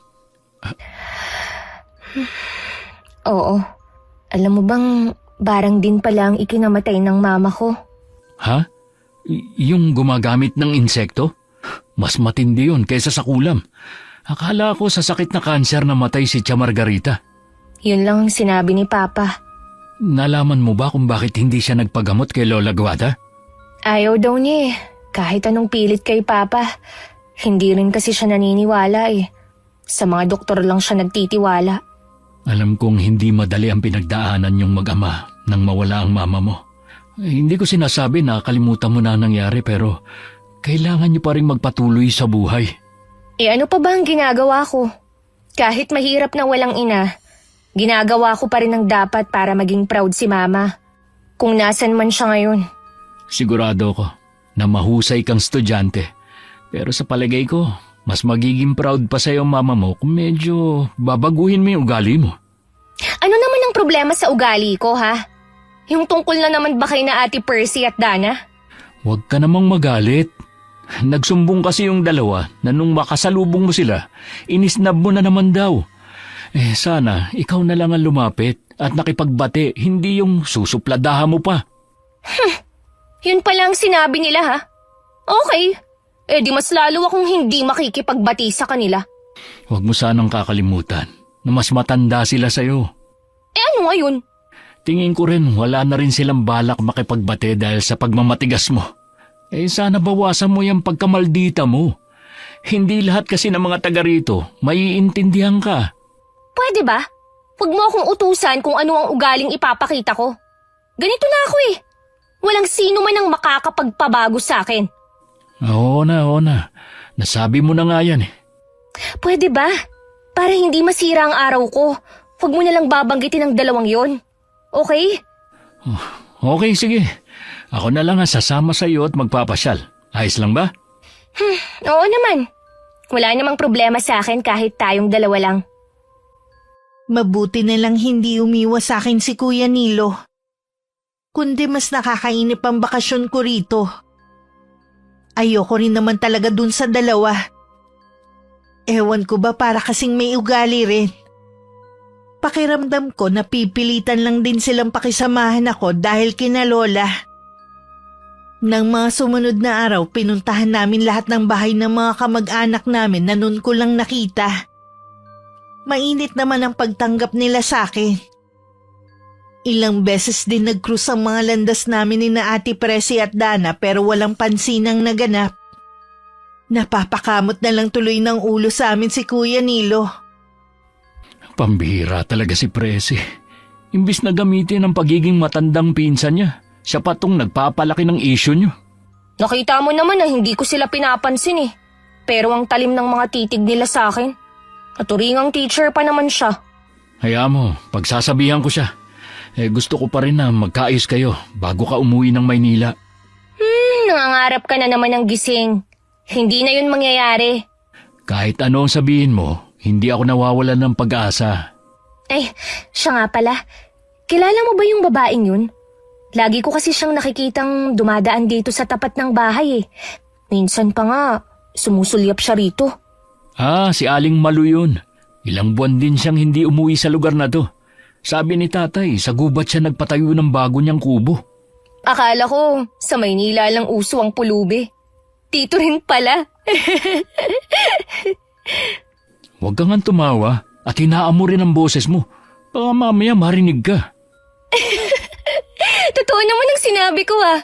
Oo. Alam mo bang barang din pala ang ikinamatay ng mama ko? Ha? Yung gumagamit ng insekto? Mas matindi yun kaysa sa kulam. Akala ko sa sakit na kanser namatay si Tia Margarita. Yun lang ang sinabi ni Papa. Nalaman mo ba kung bakit hindi siya nagpagamot kay Lola Guada? Ayaw daw niya kahit anong pilit kay Papa. Hindi rin kasi siya naniniwala Sa mga doktor lang siya nagtitiwala. Alam kong hindi madali ang pinagdaanan yung mag-ama nang mawala ang mama mo. Hindi ko sinasabi na kalimutan mo na ang nangyari pero kailangan niyo pa rin magpatuloy sa buhay. Ano pa ba ang ginagawa ko? Kahit mahirap na walang ina, ginagawa ko pa rin ang dapat para maging proud si Mama. Kung nasan man siya ngayon. Sigurado ko na mahusay kang estudyante. Pero sa palagay ko, mas magiging proud pa sa'yo ang mama mo kung medyo babaguhin mo yung ugali mo. Ano naman ang problema sa ugali ko, ha? Yung tungkol na naman ba kay na Ate Percy at Dana? Huwag ka namang magalit. Nagsumbong kasi yung dalawa na nung makasalubong mo sila, inisnab mo na naman daw. Sana ikaw na lang ang lumapit at nakipagbate, hindi yung susupladahan mo pa. Yun pala ang sinabi nila, ha? Okay. Di mas lalo akong hindi makikipagbati sa kanila. Huwag mo sanang kakalimutan na mas matanda sila sa'yo. Eh ano ngayon? Tingin ko rin wala na rin silang balak makipagbate dahil sa pagmamatigas mo. Eh sana bawasan mo yung pagkamaldita mo. Hindi lahat kasi ng mga taga rito maiintindihan ka. Pwede ba? Huwag mo akong utusan kung ano ang ugaling ipapakita ko. Ganito na ako eh. Walang sino man ang makakapagpabago sa akin. Oo na. Nasabi mo na nga yan eh. Pwede ba? Para hindi masira ang araw ko, huwag mo nalang babanggitin ang dalawang yon. Okay? Okay, sige. Ako na lang ang sasama sa iyo at magpapasyal. Ayos lang ba? Oo naman. Wala namang problema sa akin kahit tayong dalawa lang. Mabuti na lang hindi umiwas sa akin si Kuya Nilo. Kundi mas nakakainip ang bakasyon ko rito. Ayoko rin naman talaga dun sa dalawa. Ewan ko ba para kasing may ugali rin. Pakiramdam ko na pipilitan lang din silang pakisamahan ako dahil kina Lola. Nang mga sumunod na araw, pinuntahan namin lahat ng bahay ng mga kamag-anak namin na nun ko lang nakita. Mainit naman ang pagtanggap nila sa akin. Ilang beses din nag-cruise ang mga landas namin ni na Ate Presi at Dana pero walang pansinang naganap. Napapakamot na lang tuloy ng ulo sa amin si Kuya Nilo. Pambihira talaga si Presi. Imbis na gamitin ang pagiging matandang pinsan niya, siya pa tong nagpapalaki ng issue niyo. Nakita mo naman na hindi ko sila pinapansin eh. Pero ang talim ng mga titig nila sa akin. Naturingang teacher pa naman siya. Hayaan mo, pagsasabihan ko siya. Gusto ko pa rin na magkaayos kayo bago ka umuwi ng Maynila. Nangangarap ka na naman ng gising. Hindi na yun mangyayari. Kahit ano ang sabihin mo, hindi ako nawawalan ng pag-asa. Ay, siya nga pala. Kilala mo ba yung babaeng yun? Lagi ko kasi siyang nakikitang dumadaan dito sa tapat ng bahay eh. Minsan pa nga, sumusulyap siya rito. Si Aling Malu yun. Ilang buwan din siyang hindi umuwi sa lugar na to. Sabi ni tatay, sa gubat siya nagpatayo ng bago niyang kubo. Akala ko, sa Maynila lang uso ang pulubi. Dito rin pala. Huwag kang tumawa at hinaan mo rin ang boses mo. Baka mamaya marinig ka. Totoo naman ang sinabi ko ah.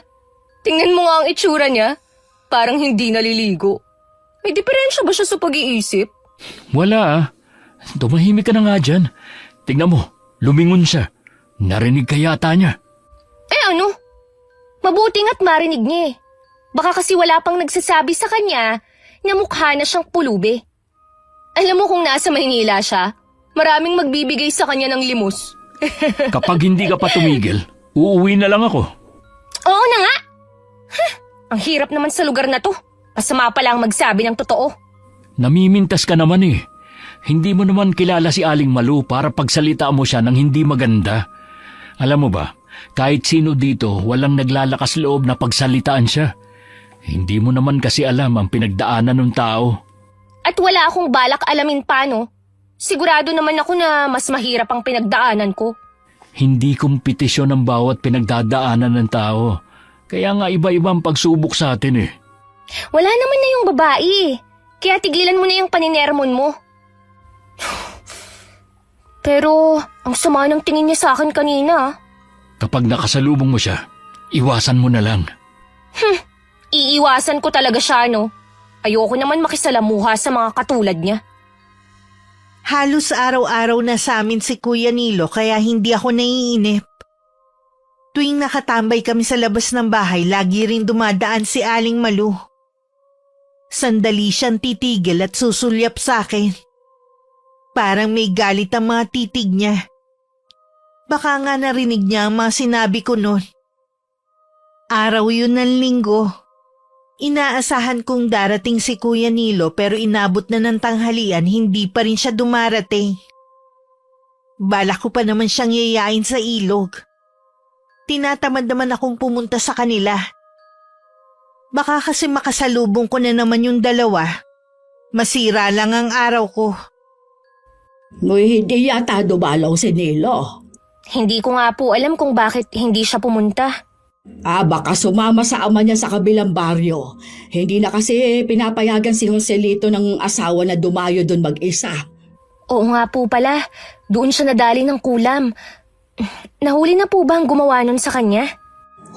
Tingnan mo nga ang itsura niya. Parang hindi naliligo. May diferensya ba siya sa pag-iisip? Wala. Tumahimik ka na nga dyan. Tingnan mo, lumingon siya. Narinig ka yata niya. Eh ano? Mabuti nga't marinig niya eh. Baka kasi wala pang nagsasabi sa kanya na mukha na siyang pulubi. Alam mo kung nasa Maynila siya, maraming magbibigay sa kanya ng limos. Kapag hindi ka pa tumigil, uuwi na lang ako. Oo na nga! Ang hirap naman sa lugar na to. Masama pala ang magsabi ng totoo. Namimintas ka naman eh. Hindi mo naman kilala si Aling Malu para pagsalita mo siya ng hindi maganda. Alam mo ba, kahit sino dito walang naglalakas loob na pagsalitaan siya. Hindi mo naman kasi alam ang pinagdaanan ng tao. At wala akong balak alamin pa, no? Sigurado naman ako na mas mahirap ang pinagdaanan ko. Hindi kompetisyon ang bawat pinagdadaanan ng tao. Kaya nga iba-iba ang pagsubok sa atin eh. Wala naman na yung babae eh. Kaya tigilan mo na yung paninermon mo. Pero ang sama ng tingin niya sa akin kanina. Kapag nakasalubong mo siya, iwasan mo na lang. Iiwasan ko talaga siya, no? Ayoko naman makisalamuha sa mga katulad niya. Halos araw-araw na sa amin si Kuya Nilo kaya hindi ako naiinip. Tuwing nakatambay kami sa labas ng bahay, lagi rin dumadaan si Aling Malu. Sandali siyang titigil at susulyap sa akin. Parang may galit ang mga titig niya. Baka nga narinig niya ang mga sinabi ko noon. Araw yun ng linggo. Inaasahan kong darating si Kuya Nilo pero inabot na ng tanghalian, hindi pa rin siya dumarating. Balak ko pa naman siyang yayain sa ilog. Tinatamad naman akong pumunta sa kanila. Baka kasi makasalubong ko na naman yung dalawa. Masira lang ang araw ko. Hindi yata dumalaw si Nilo. Hindi ko nga po alam kung bakit hindi siya pumunta. Baka sumama sa ama niya sa kabilang baryo. Hindi na kasi pinapayagan si Joselito ng asawa na dumayo doon mag-isa. Oo nga po pala, doon siya nadali ng kulam. Nahuli na po ba ang gumawa nun sa kanya?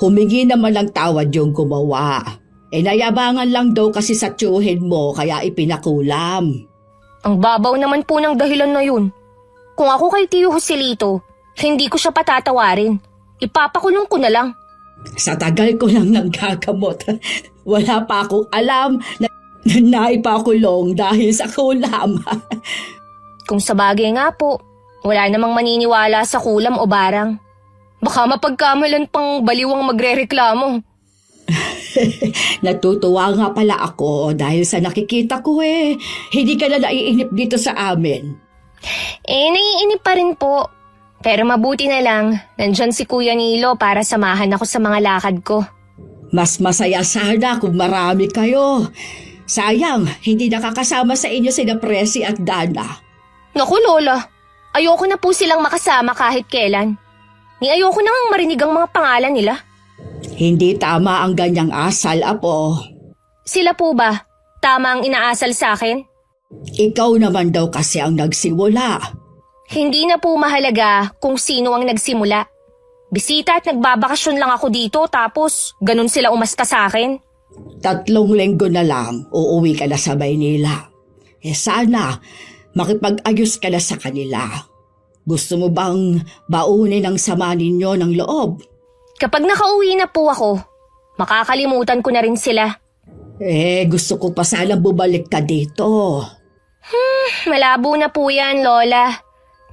Humingi naman ng tawad yung gumawa. Nayabangan lang daw kasi sa tiyuhin mo kaya ipinakulam. Ang babaw naman po ng dahilan na yun. Kung ako kay Tio Joselito, hindi ko siya patatawarin. Ipapakulong ko na lang. Sa tagal ko lang nanggagamot, wala pa akong alam na naipakulong dahil sa kulam. Kung sabagay nga po, wala namang maniniwala sa kulam o barang. Baka mapagkamalan pang baliwang magrereklamo. Natutuwa nga pala ako dahil sa nakikita ko hindi ka na naiinip dito sa amin. Naiinip pa rin po. Pero mabuti na lang, nandyan si Kuya Nilo para samahan ako sa mga lakad ko. Mas masaya sana kung marami kayo. Sayang, hindi nakakasama sa inyo sina Presi at Dana. Naku Lola, ayoko na po silang makasama kahit kailan. Ni ayoko na ngang marinig ang mga pangalan nila. Hindi tama ang ganyang asal, Apo. Sila po ba? Tama ang inaasal sa akin? Ikaw naman daw kasi ang nagsimula. Hindi na po mahalaga kung sino ang nagsimula. Bisita at nagbabakasyon lang ako dito tapos ganun sila umasta sa akin. 3 linggo na lang, uuwi ka na sa Maynila. Sana, makipag-ayos ka na sa kanila. Gusto mo bang baunin ang sama ninyo ng loob? Kapag nakauwi na po ako, makakalimutan ko na rin sila. Gusto ko pa sana bumalik ka dito. Malabo na po yan, Lola.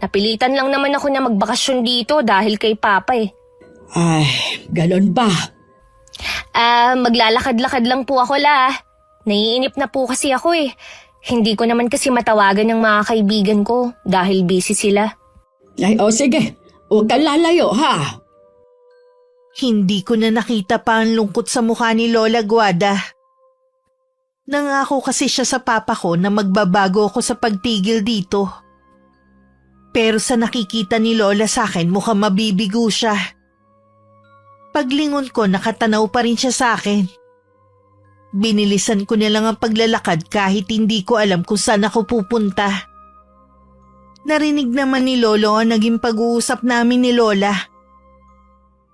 Napilitan lang naman ako na magbakasyon dito dahil kay Papa Ay, galon ba? Maglalakad-lakad lang po ako Naiinip na po kasi ako Hindi ko naman kasi matawagan ng mga kaibigan ko dahil busy sila. Ay, sige. Huwag kang lalayo, ha? Hindi ko na nakita pa ang lungkot sa mukha ni Lola Guada. Nangako kasi siya sa papa ko na magbabago ako sa pagtigil dito. Pero sa nakikita ni Lola sa akin mukhang mabibigo siya. Paglingon ko nakatanaw pa rin siya sa akin. Binilisan ko na lang ang paglalakad kahit hindi ko alam kung saan ako pupunta. Narinig naman ni Lolo ang naging pag-uusap namin ni Lola.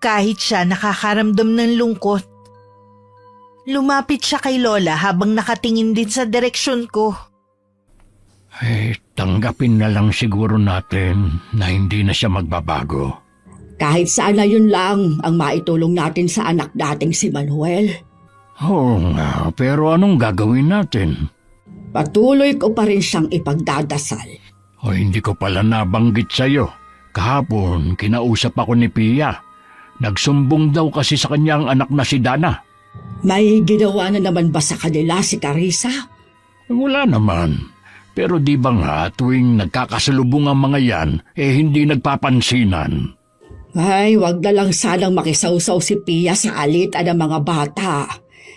Kahit siya nakakaramdam ng lungkot. Lumapit siya kay Lola habang nakatingin din sa direksyon ko. Tanggapin na lang siguro natin na hindi na siya magbabago. Kahit sana yun lang ang maitulong natin sa anak nating si Manuel. Oo nga, pero anong gagawin natin? Patuloy ko pa rin siyang ipagdadasal. Hindi ko pala nabanggit sa'yo. Kahapon, kinausap ako ni Pia. Nagsumbong daw kasi sa kanya ang anak na si Dana. May ginawa na naman ba sa kanila si Carissa? Wala naman. Pero di ba nga tuwing nagkakasalubong ang mga yan, hindi nagpapansinan. Ay, wag na lang sanang makisawsaw si Pia sa alitan ng mga bata.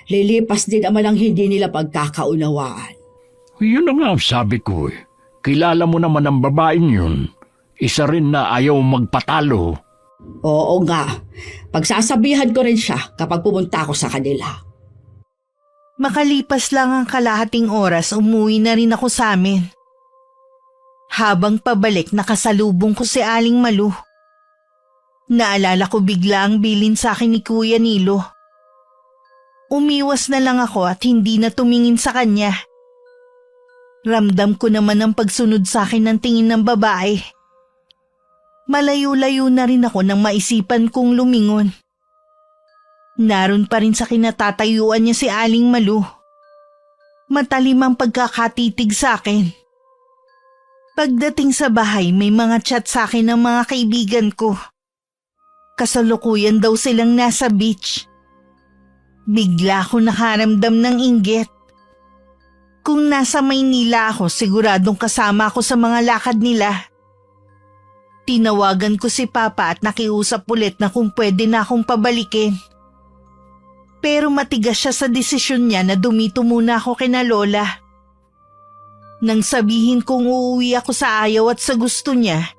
Lilipas din naman ang hindi nila pagkakaunawaan. Yun na nga sabi ko Kilala mo naman ang babaeng yun. Isa rin na ayaw magpatalo. Oo nga. Pagsasabihan ko rin siya kapag pumunta ako sa kanila. Makalipas lang ang kalahating oras, umuwi na rin ako sa amin. Habang pabalik, nakasalubong ko si Aling Malu. Naalala ko bigla ang bilin sa akin ni Kuya Nilo. Umiwas na lang ako at hindi na tumingin sa kanya. Ramdam ko naman ang pagsunod sa akin ng tingin ng babae. Malayo-layo na rin ako nang maisipan kong lumingon. Naroon pa rin sa kinatatayuan niya si Aling Malu. Matalim ang pagkakatitig sa akin. Pagdating sa bahay, may mga chat sa akin ng mga kaibigan ko. Kasalukuyan daw silang nasa beach. Bigla ako nakaramdam ng inggit. Kung nasa Maynila ako, siguradong kasama ako sa mga lakad nila. Tinawagan ko si Papa at nakiusap ulit na kung pwede na akong pabalikin. Pero matigas siya sa desisyon niya na dumito muna ako kina Lola. Nang sabihin kong uuwi ako sa ayaw at sa gusto niya,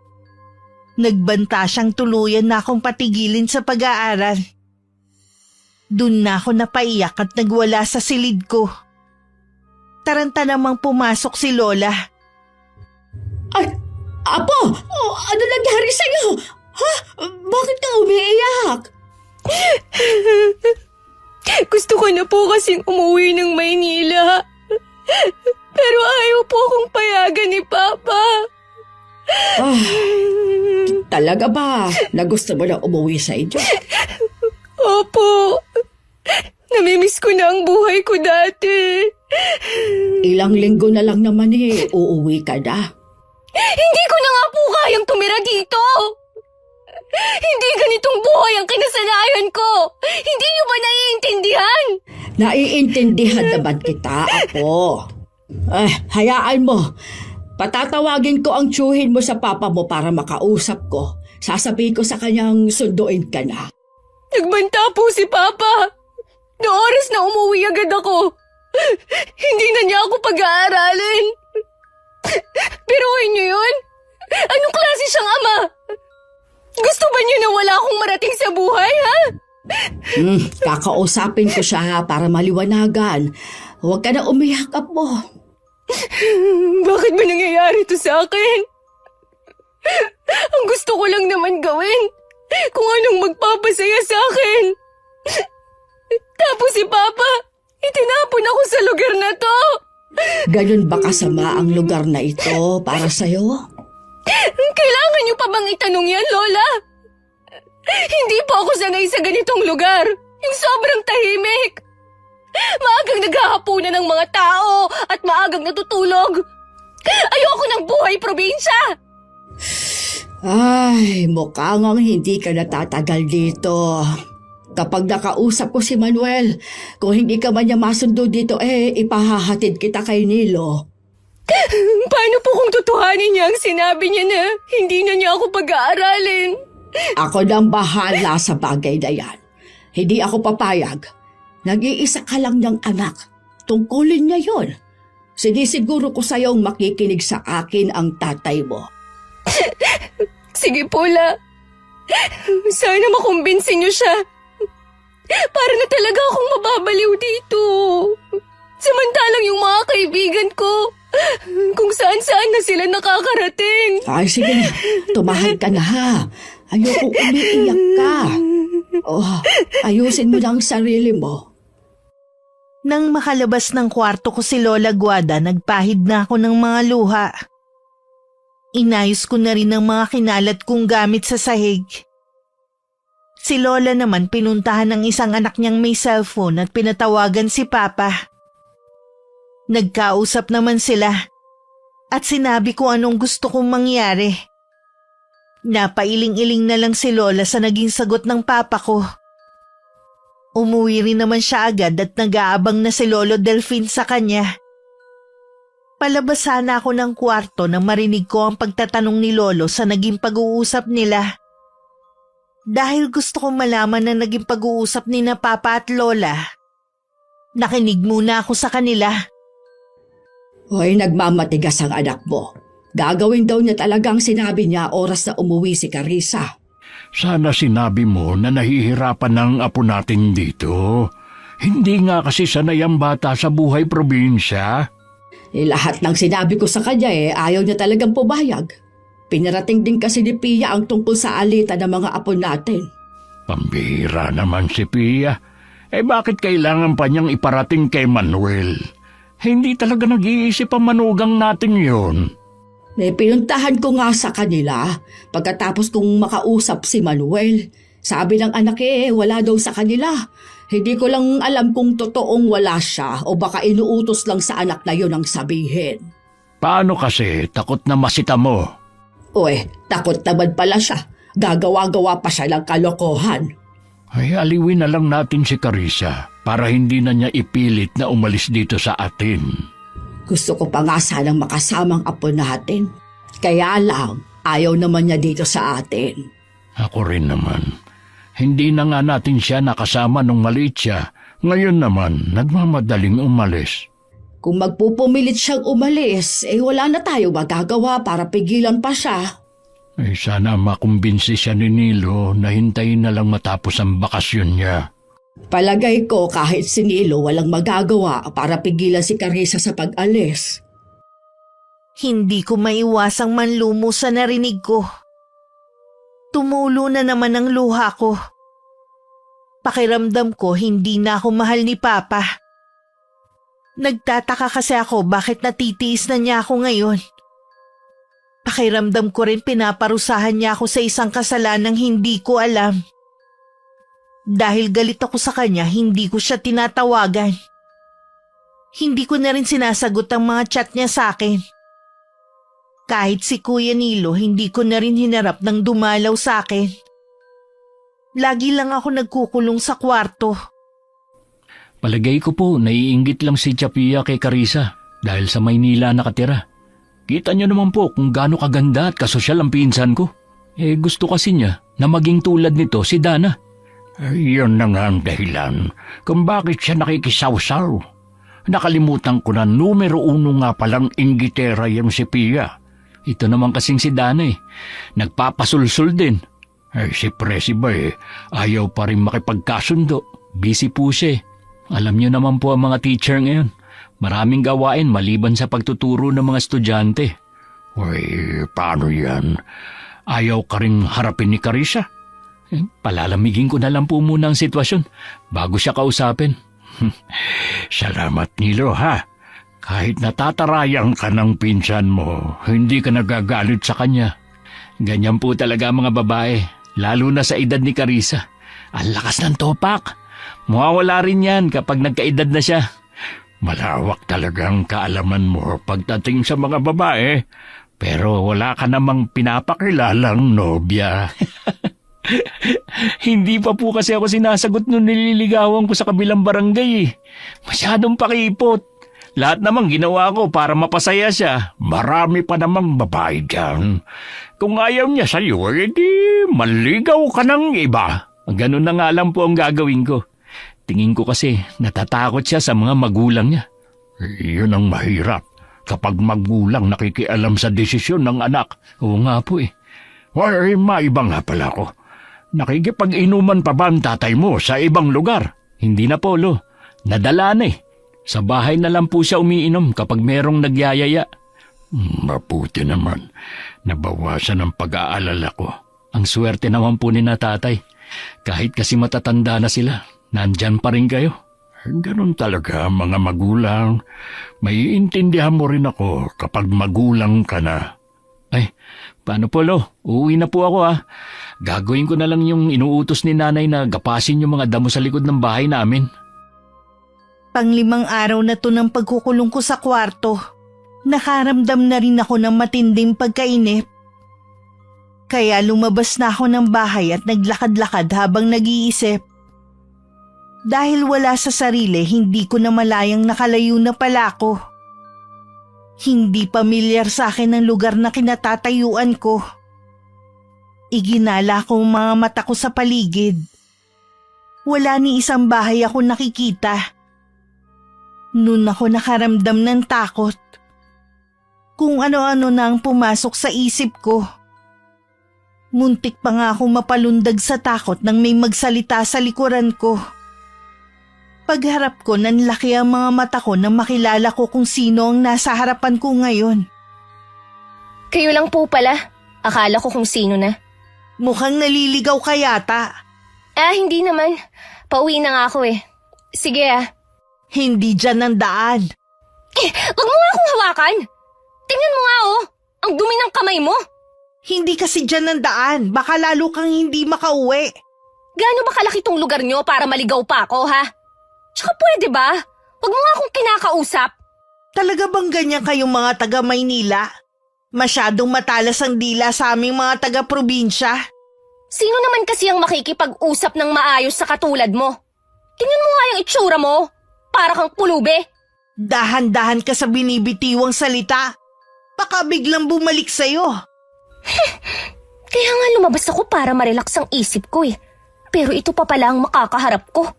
nagbanta siyang tuluyan na akong patigilin sa pag-aaral. Dun na ako napaiyak at nagwala sa silid ko. Taranta namang pumasok si Lola. Ay, Apo! Ano nangyari sa'yo? Ha? Bakit ka umiiyak? Gusto ko na po kasing umuwi ng Maynila. Pero ayaw po akong payagan ni Papa. Ah, talaga ba na gusto mo na umuwi sa inyo? Opo. Namimiss ko na ang buhay ko dati. Ilang linggo na lang naman uuwi ka na. Hindi ko na nga po kayang tumira dito. Hindi ganitong buhay ang kinasanayan ko. Hindi niyo ba naiintindihan? Naiintindihan naman kita, Apo. Hayaan mo. Patatawagin ko ang tiyuhin mo sa papa mo para makausap ko. Sasabihin ko sa kanyang sunduin ka na. Nagbanta po si Papa. Noong oras na umuwi agad ako. Hindi na niya ako pag-aaralin. Biruin niyo yun? Anong klase siyang ama? Gusto ba niyo na wala akong marating sa buhay, ha? Kakausapin ko siya para maliwanagan. Huwag ka na umiyak, Apo. Bakit ba nangyayari to sa akin? Ang gusto ko lang naman gawin kung anong magpapasaya sa akin. Tapos si Papa, itinapon ako sa lugar na to. Ganun ba kasama ang lugar na ito para sa'yo? Kailangan niyo pa bang itanong yan, Lola? Hindi po ako sanay sa ganitong lugar. Yung sobrang tahimik. Maagang naghahapunan ng mga tao at maagang natutulog. Ayoko ng buhay probinsya. Ay, mukhang hindi ka natatagal dito. Kapag nakausap ko si Manuel, kung hindi ka man niya masundo dito, ipahahatid kita kay Nilo. Paano po kung tutuhanin niya ang sinabi niya na hindi na niya ako pag-aaralin? Ako nang bahala sa bagay na yan. Hindi ako papayag. Nag-iisa ka lang niyang anak. Tungkulin niya yon. Sinisiguro ko sa'yong makikinig sa akin ang tatay mo. Sige po, La. Sana makumbinsin niyo siya. Para na talaga akong mababaliw dito. Samantalang yung mga kaibigan ko, kung saan-saan na sila nakakarating. Ay, sige na. Tumahal ka na ha. Ayoko umiiyak ka. Ayusin mo na ang sarili mo. Nang makalabas ng kwarto ko si Lola Guada, nagpahid na ako ng mga luha. Inayos ko na rin ang mga kinalat kong gamit sa sahig. Si Lola naman pinuntahan ng isang anak niyang may cellphone at pinatawagan si Papa. Nagkausap naman sila at sinabi ko anong gusto kong mangyari. Napailing-iling na lang si Lola sa naging sagot ng Papa ko. Umuwi rin naman siya agad at nag-aabang na si Lolo Delfin sa kanya. Palabas sana ako ng kwarto nang marinig ko ang pagtatanong ni Lolo sa naging pag-uusap nila. Dahil gusto kong malaman na naging pag-uusap ni na Papa at Lola, nakinig muna ako sa kanila. Hoy, nagmamatigas ang anak mo. Gagawin daw niya talagang sinabi niya oras na umuwi si Carissa. Sana sinabi mo na nahihirapan ng apo natin dito. Hindi nga kasi sanay ang bata sa buhay probinsya. Lahat ng sinabi ko sa kanya ayaw niya talagang pumayag. Pinarating din kasi ni Pia ang tungkol sa alita ng mga apo natin. Pambihira naman si Pia. Bakit kailangan pa niyang iparating kay Manuel? Hindi talaga nag-iisip ang manugang natin yun. Pinuntahan ko nga sa kanila pagkatapos kong makausap si Manuel. Sabi ng anak wala daw sa kanila. Hindi ko lang alam kung totoong wala siya o baka inuutos lang sa anak na yun ang sabihin. Paano kasi takot na masita mo? Takot naman pala siya. Gagawa-gawa pa siya ng kalokohan. Ay, aliwin na lang natin si Carissa para hindi na niya ipilit na umalis dito sa atin. Gusto ko pa nga sanang makasamang apo natin. Kaya lang, ayaw naman niya dito sa atin. Ako rin naman. Hindi na nga natin siya nakasama nung maliit siya. Ngayon naman, nagmamadaling umalis. Kung magpupumilit siyang umalis, wala na tayo magagawa para pigilan pa siya. Sana makumbinsi siya ni Nilo na hintayin na lang matapos ang bakasyon niya. Palagay ko kahit si Nilo walang magagawa para pigilan si Carissa sa pag-alis. Hindi ko maiwasang manlumo sa narinig ko. Tumulo na naman ang luha ko. Pakiramdam ko hindi na ako mahal ni Papa. Nagtataka kasi ako bakit natitiis na niya ako ngayon. Pakiramdam ko rin pinaparusahan niya ako sa isang kasalanang hindi ko alam. Dahil galit ako sa kanya, hindi ko siya tinatawagan. Hindi ko na rin sinasagot ang mga chat niya sa akin. Kahit si Kuya Nilo, hindi ko na rin hinarap ng dumalaw sa akin. Lagi lang ako nagkukulong sa kwarto. Palagay ko po, naiinggit lang si Chapia kay Carissa dahil sa Maynila nakatira. Kita niyo naman po kung gaano kaganda at kasosyal ang pinsan ko. Gusto kasi niya na maging tulad nito si Dana. Iyon na nga ang dahilan kung bakit siya nakikisawsaw. Nakalimutan ko na numero 1 nga palang inggitera yung si Pia. Ito naman kasing si Dana nagpapasulsul din. Si Presi ba ayaw pa rin makipagkasundo. Busy po siya. Alam niyo naman po ang mga teacher ngayon. Maraming gawain maliban sa pagtuturo ng mga estudyante. Paano yan? Ayaw ka rin harapin ni Carissa? Palalamigin ko na lang po muna ang sitwasyon bago siya kausapin. Salamat, Nilo, ha? Kahit natatarayan ka ng pinsan mo, hindi ka nagagalit sa kanya. Ganyan po talaga mga babae, lalo na sa edad ni Carissa. Ang lakas ng topak. Mawawala rin yan kapag nagkaedad na siya. Malawak talagang kaalaman mo pagdating sa mga babae, pero wala ka namang pinapakilalang nobya. Hindi pa po kasi ako sinasagot nung nililigawan ko sa kabilang barangay. Masyadong pakipot. Lahat namang ginawa ko para mapasaya siya. Marami pa namang babae dyan. Kung ayaw niya sa'yo, edi maligaw ka ng iba. Ganun na nga lang po ang gagawin ko. Tingin ko kasi natatakot siya sa mga magulang niya. Yun ang mahirap. Kapag magulang nakikialam sa desisyon ng anak. Oo nga po maiba nga pala ko. Nakikipag-inuman pa ba ang tatay mo sa ibang lugar? Hindi na, Polo. Nadala na Sa bahay na lang po siya umiinom kapag merong nagyayaya. Mabuti naman. Nabawasan ang pag-aalala ko. Ang swerte naman po ni na tatay. Kahit kasi matatanda na sila, nandyan pa rin kayo. Ganun talaga mga magulang. Maiintindihan mo rin ako kapag magulang ka na. Paano Polo? Uuwi na po ako Gagawin ko na lang yung inuutos ni nanay na gapasin yung mga damo sa likod ng bahay namin. Pang-5 araw na to ng pagkukulong ko sa kwarto. Nakaramdam na rin ako ng matinding pagkainip. Kaya lumabas na ako ng bahay at naglakad-lakad habang nag-iisip. Dahil wala sa sarili, hindi ko na malayang nakalayo na pala ako. Hindi pamilyar sa akin ang lugar na kinatatayuan ko. Iginala ko ang mga mata ko sa paligid. Wala ni isang bahay ako nakikita. Noon ako nakaramdam ng takot. Kung ano-ano na ang pumasok sa isip ko. Muntik pa nga akong mapalundag sa takot nang may magsalita sa likuran ko. Pagharap ko, nanlaki ang mga mata ko nang makilala ko kung sino ang nasa harapan ko ngayon. Kayo lang po pala. Akala ko kung sino na. Mukhang naliligaw ka yata. Hindi naman. Pauwi na nga ako Sige Hindi dyan ang daan. Wag mo nga akong hawakan. Tingnan mo nga ang dumi ng kamay mo. Hindi kasi dyan ang daan. Baka lalo kang hindi makauwi. Gaano ba kalaki tong lugar nyo para maligaw pa ako, ha? Tsaka pwede ba? Wag mo nga akong kinakausap. Talaga bang ganyan kayong mga taga Maynila? Masyadong matalas ang dila sa aming mga taga-probinsya. Sino naman kasi ang makikipag-usap ng maayos sa katulad mo? Tingnan mo nga yung itsura mo. Para kang pulube. Dahan-dahan ka sa binibitiwang salita. Baka biglang bumalik sa'yo. Kaya nga lumabas ako para marelax ang isip ko Pero ito pa pala ang makakaharap ko.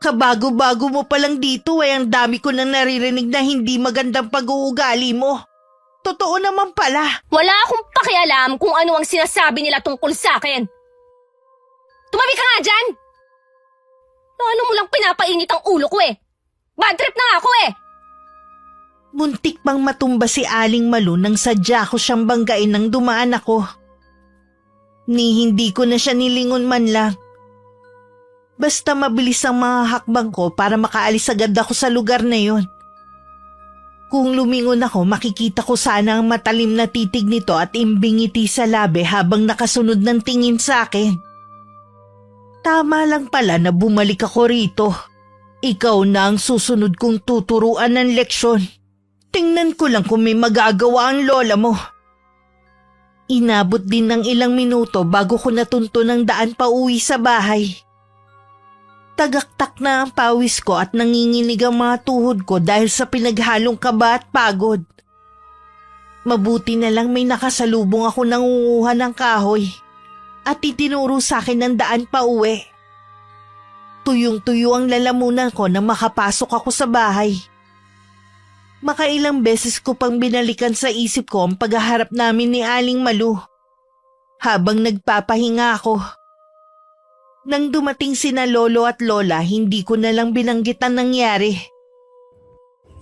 Kabago-bago mo palang dito ang dami ko nang naririnig na hindi magandang pag-uugali mo. Totoo naman pala. Wala akong pakialam kung ano ang sinasabi nila tungkol sa akin. Tumabi ka nga dyan! Lalo mo lang pinapainit ang ulo ko eh. Bad trip na nga ako eh. Muntik pang matumba si Aling Malu nang sadya ko siyang banggain nang dumaan ako. Ni hindi ko na siya nilingon man lang. Basta mabilis ang mga hakbang ko para makaalis agad ako sa lugar na yon. Kung lumingon ako, makikita ko sana ang matalim na titig nito at imbingiti sa labi habang nakasunod ng tingin sa akin. Tama lang pala na bumalik ako rito. Ikaw na ang susunod kong tuturuan ng leksyon. Tingnan ko lang kung may magagawa ang lola mo. Inabot din ng ilang minuto bago ko natunto ng daan pa uwi sa bahay. Tagaktak na ang pawis ko at nanginginig ang mga tuhod ko dahil sa pinaghalong kaba at pagod. Mabuti na lang may nakasalubong ako nangunguha ng kahoy at itinuro sa akin ng daan pa uwi. Tuyong-tuyo ang lalamunan ko na makapasok ako sa bahay. Makailang beses ko pang binalikan sa isip ko ang paghaharap namin ni Aling Malu habang nagpapahinga ako. Nang dumating sina lolo at lola, hindi ko na lang binanggit ang nangyari.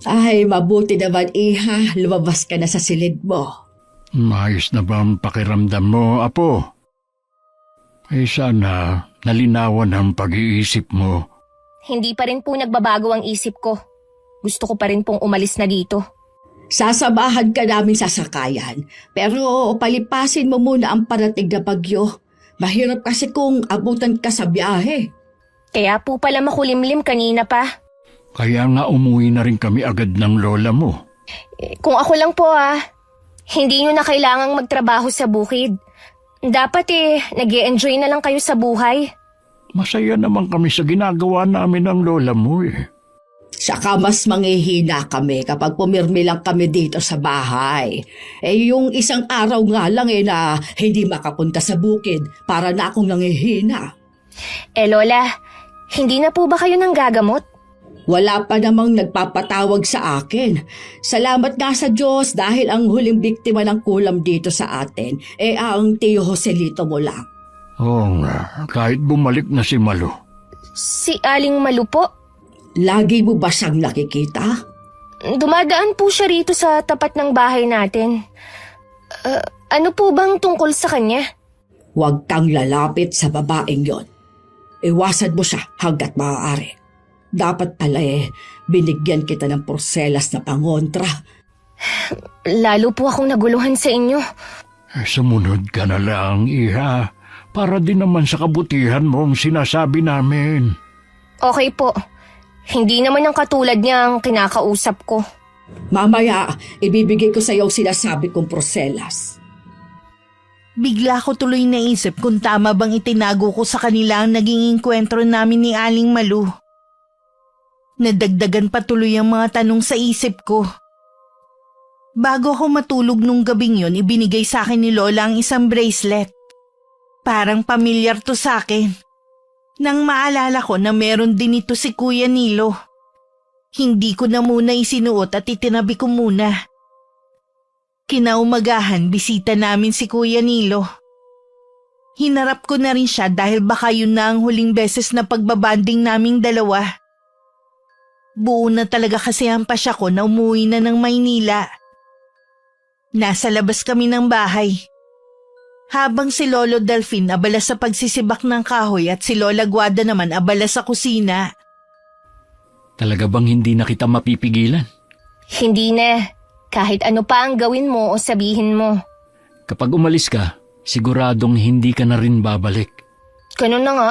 Ay, mabuti naman, Iha. Lumabas ka na sa silid mo. Maayos na ba ang pakiramdam mo, Apo? Sana nalinawan ang pag-iisip mo. Hindi pa rin po nagbabago ang isip ko. Gusto ko pa rin pong umalis na dito. Sasamahan ka namin sa sakayan. Pero palipasin mo muna ang parating na bagyo. Mahirap kasi kung abutan ka sa biyahe. Kaya po pala makulimlim kanina pa. Kaya nga umuwi na rin kami agad ng lola mo. Kung ako lang po hindi nyo na kailangang magtrabaho sa bukid. Dapat nag-e-enjoy na lang kayo sa buhay. Masaya naman kami sa ginagawa namin ng lola mo eh. Saka mas manghihina kami kapag pumirmi lang kami dito sa bahay. Yung isang araw nga lang na hindi makapunta sa bukid para na akong nanghihina. Lola, hindi na po ba kayo nang gagamot? Wala pa namang nagpapatawag sa akin. Salamat nga sa Diyos dahil ang huling biktima ng kulam dito sa atin ang Tio Joselito mo lang. Oo nga, kahit bumalik na si Malu. Si Aling Malu po? Lagi mo ba siyang nakikita? Dumadaan po siya rito sa tapat ng bahay natin. Ano po bang tungkol sa kanya? Huwag kang lalapit sa babaeng yon. Iwasan mo siya hanggat maaari. Dapat pala binigyan kita ng porselas na pangontra. Lalo po akong naguluhan sa inyo. Sumunod ka na lang, Iha, para din naman sa kabutihan mo ang sinasabi namin. Okay po. Hindi naman ang katulad niya ang kinakausap ko. Mamaya, ibibigay ko sa iyo ang sinasabi kong porselas. Bigla ko tuloy naisip kung tama bang itinago ko sa kanila ang naging engkwentro namin ni Aling Malu. Nadagdagan pa tuloy ang mga tanong sa isip ko. Bago ako matulog nung gabing yon, ibinigay sa akin ni Lola ang isang bracelet. Parang pamilyar to sa akin. Nang maalala ko na meron din ito si Kuya Nilo. Hindi ko na muna isinuot at itinabi ko muna. Kinaumagahan, bisita namin si Kuya Nilo. Hinarap ko na rin siya dahil baka yun na ang huling beses na pagbabanding naming dalawa. Buo na talaga kasi ang pasya ko na umuwi na ng Maynila. Nasa labas kami ng bahay. Habang si Lolo Delfin abala sa pagsisibak ng kahoy at si Lola Guada naman abala sa kusina. Talaga bang hindi na kita mapipigilan? Hindi na. Kahit ano pa ang gawin mo o sabihin mo. Kapag umalis ka, siguradong hindi ka na rin babalik. Ganun na nga.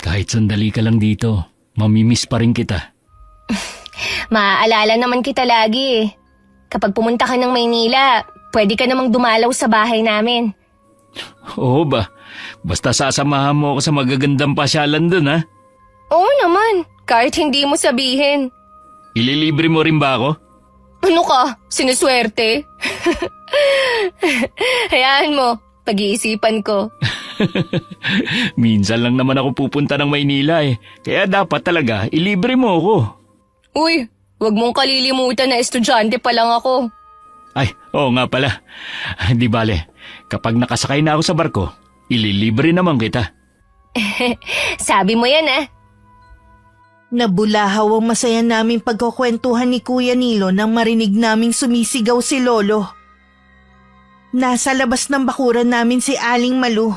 Kahit sandali ka lang dito, mamimiss pa rin kita. Maaalala naman kita lagi. Kapag pumunta ka ng Maynila, pwede ka namang dumalaw sa bahay namin. Oo ba? Basta sasamahan mo ako sa magagandang pasyalan dun, ha? Oo naman, kahit hindi mo sabihin. Ililibre mo rin ba ako? Ano ka? Sinuswerte? Hayaan mo, pag-iisipan ko. Minsan lang naman ako pupunta ng Maynila kaya dapat talaga ilibre mo ako. Uy, wag mong kalilimutan na estudyante pa lang ako. Ay, oo nga pala. Di bale, kapag nakasakay na ako sa barko, ililibre naman kita. Sabi mo yan Nabulahaw ang masaya naming pagkukwentuhan ni Kuya Nilo nang marinig naming sumisigaw si Lolo. Nasa labas ng bakuran namin si Aling Malu.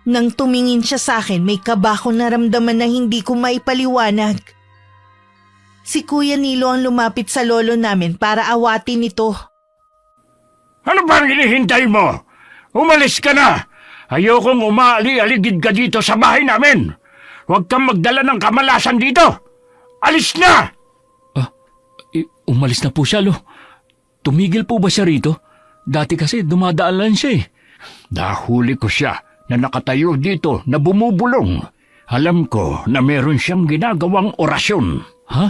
Nang tumingin siya sa akin, may kaba akong naramdaman na hindi ko maipaliwanag. Si Kuya Nilo ang lumapit sa lolo namin para awatin ito. Ano bang hinihintay mo? Umalis ka na! Ayokong umaali-aligid ka dito sa bahay namin! Huwag kang magdala ng kamalasan dito! Alis na! Umalis na po siya, Lo. Tumigil po ba siya rito? Dati kasi dumadaan lang siya eh. Nahuli ko siya na nakatayo dito na bumubulong. Alam ko na meron siyang ginagawang orasyon. Ha?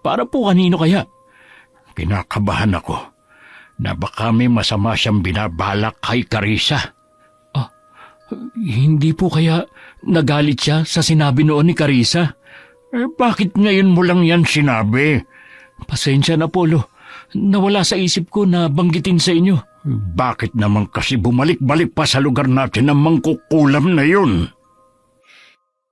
Para po kanino kaya? Kinakabahan ako na baka may masama siyang binabalak kay Carissa. Hindi po kaya nagalit siya sa sinabi noon ni Carissa? Bakit ngayon mo lang yan sinabi? Pasensya na po, Lo. Nawala sa isip ko na banggitin sa inyo. Bakit naman kasi bumalik-balik pa sa lugar natin ang mangkukulam na yun?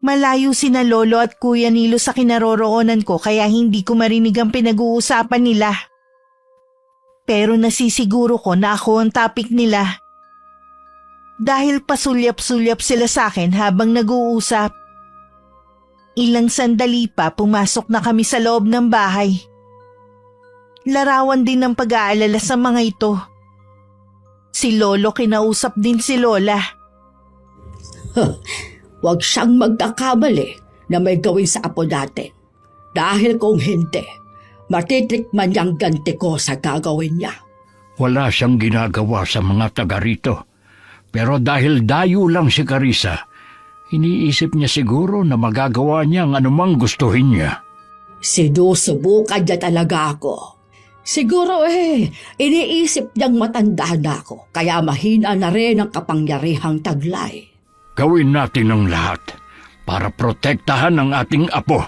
Malayo sina Lolo at Kuya Nilo sa kinaroroonan ko kaya hindi ko marinig ang pinag-uusapan nila. Pero nasisiguro ko na ako ang topic nila. Dahil pasulyap-sulyap sila sa akin habang nag-uusap. Ilang sandali pa pumasok na kami sa loob ng bahay. Larawan din ng pag-aalala sa mga ito. Si Lolo kinausap din si Lola. Huwag siyang magkakamali na may gawin sa apo natin. Dahil kung hindi, matitikman niyang ganti ko sa gagawin niya. Wala siyang ginagawa sa mga taga rito. Pero dahil dayo lang si Carissa, iniisip niya siguro na magagawa niya ang anumang gustuhin niya. Sinusubukan niya talaga ako. Siguro iniisip niyang matanda na ako, kaya mahina na rin ang kapangyarihang taglay. Gawin natin ang lahat para protektahan ang ating apo.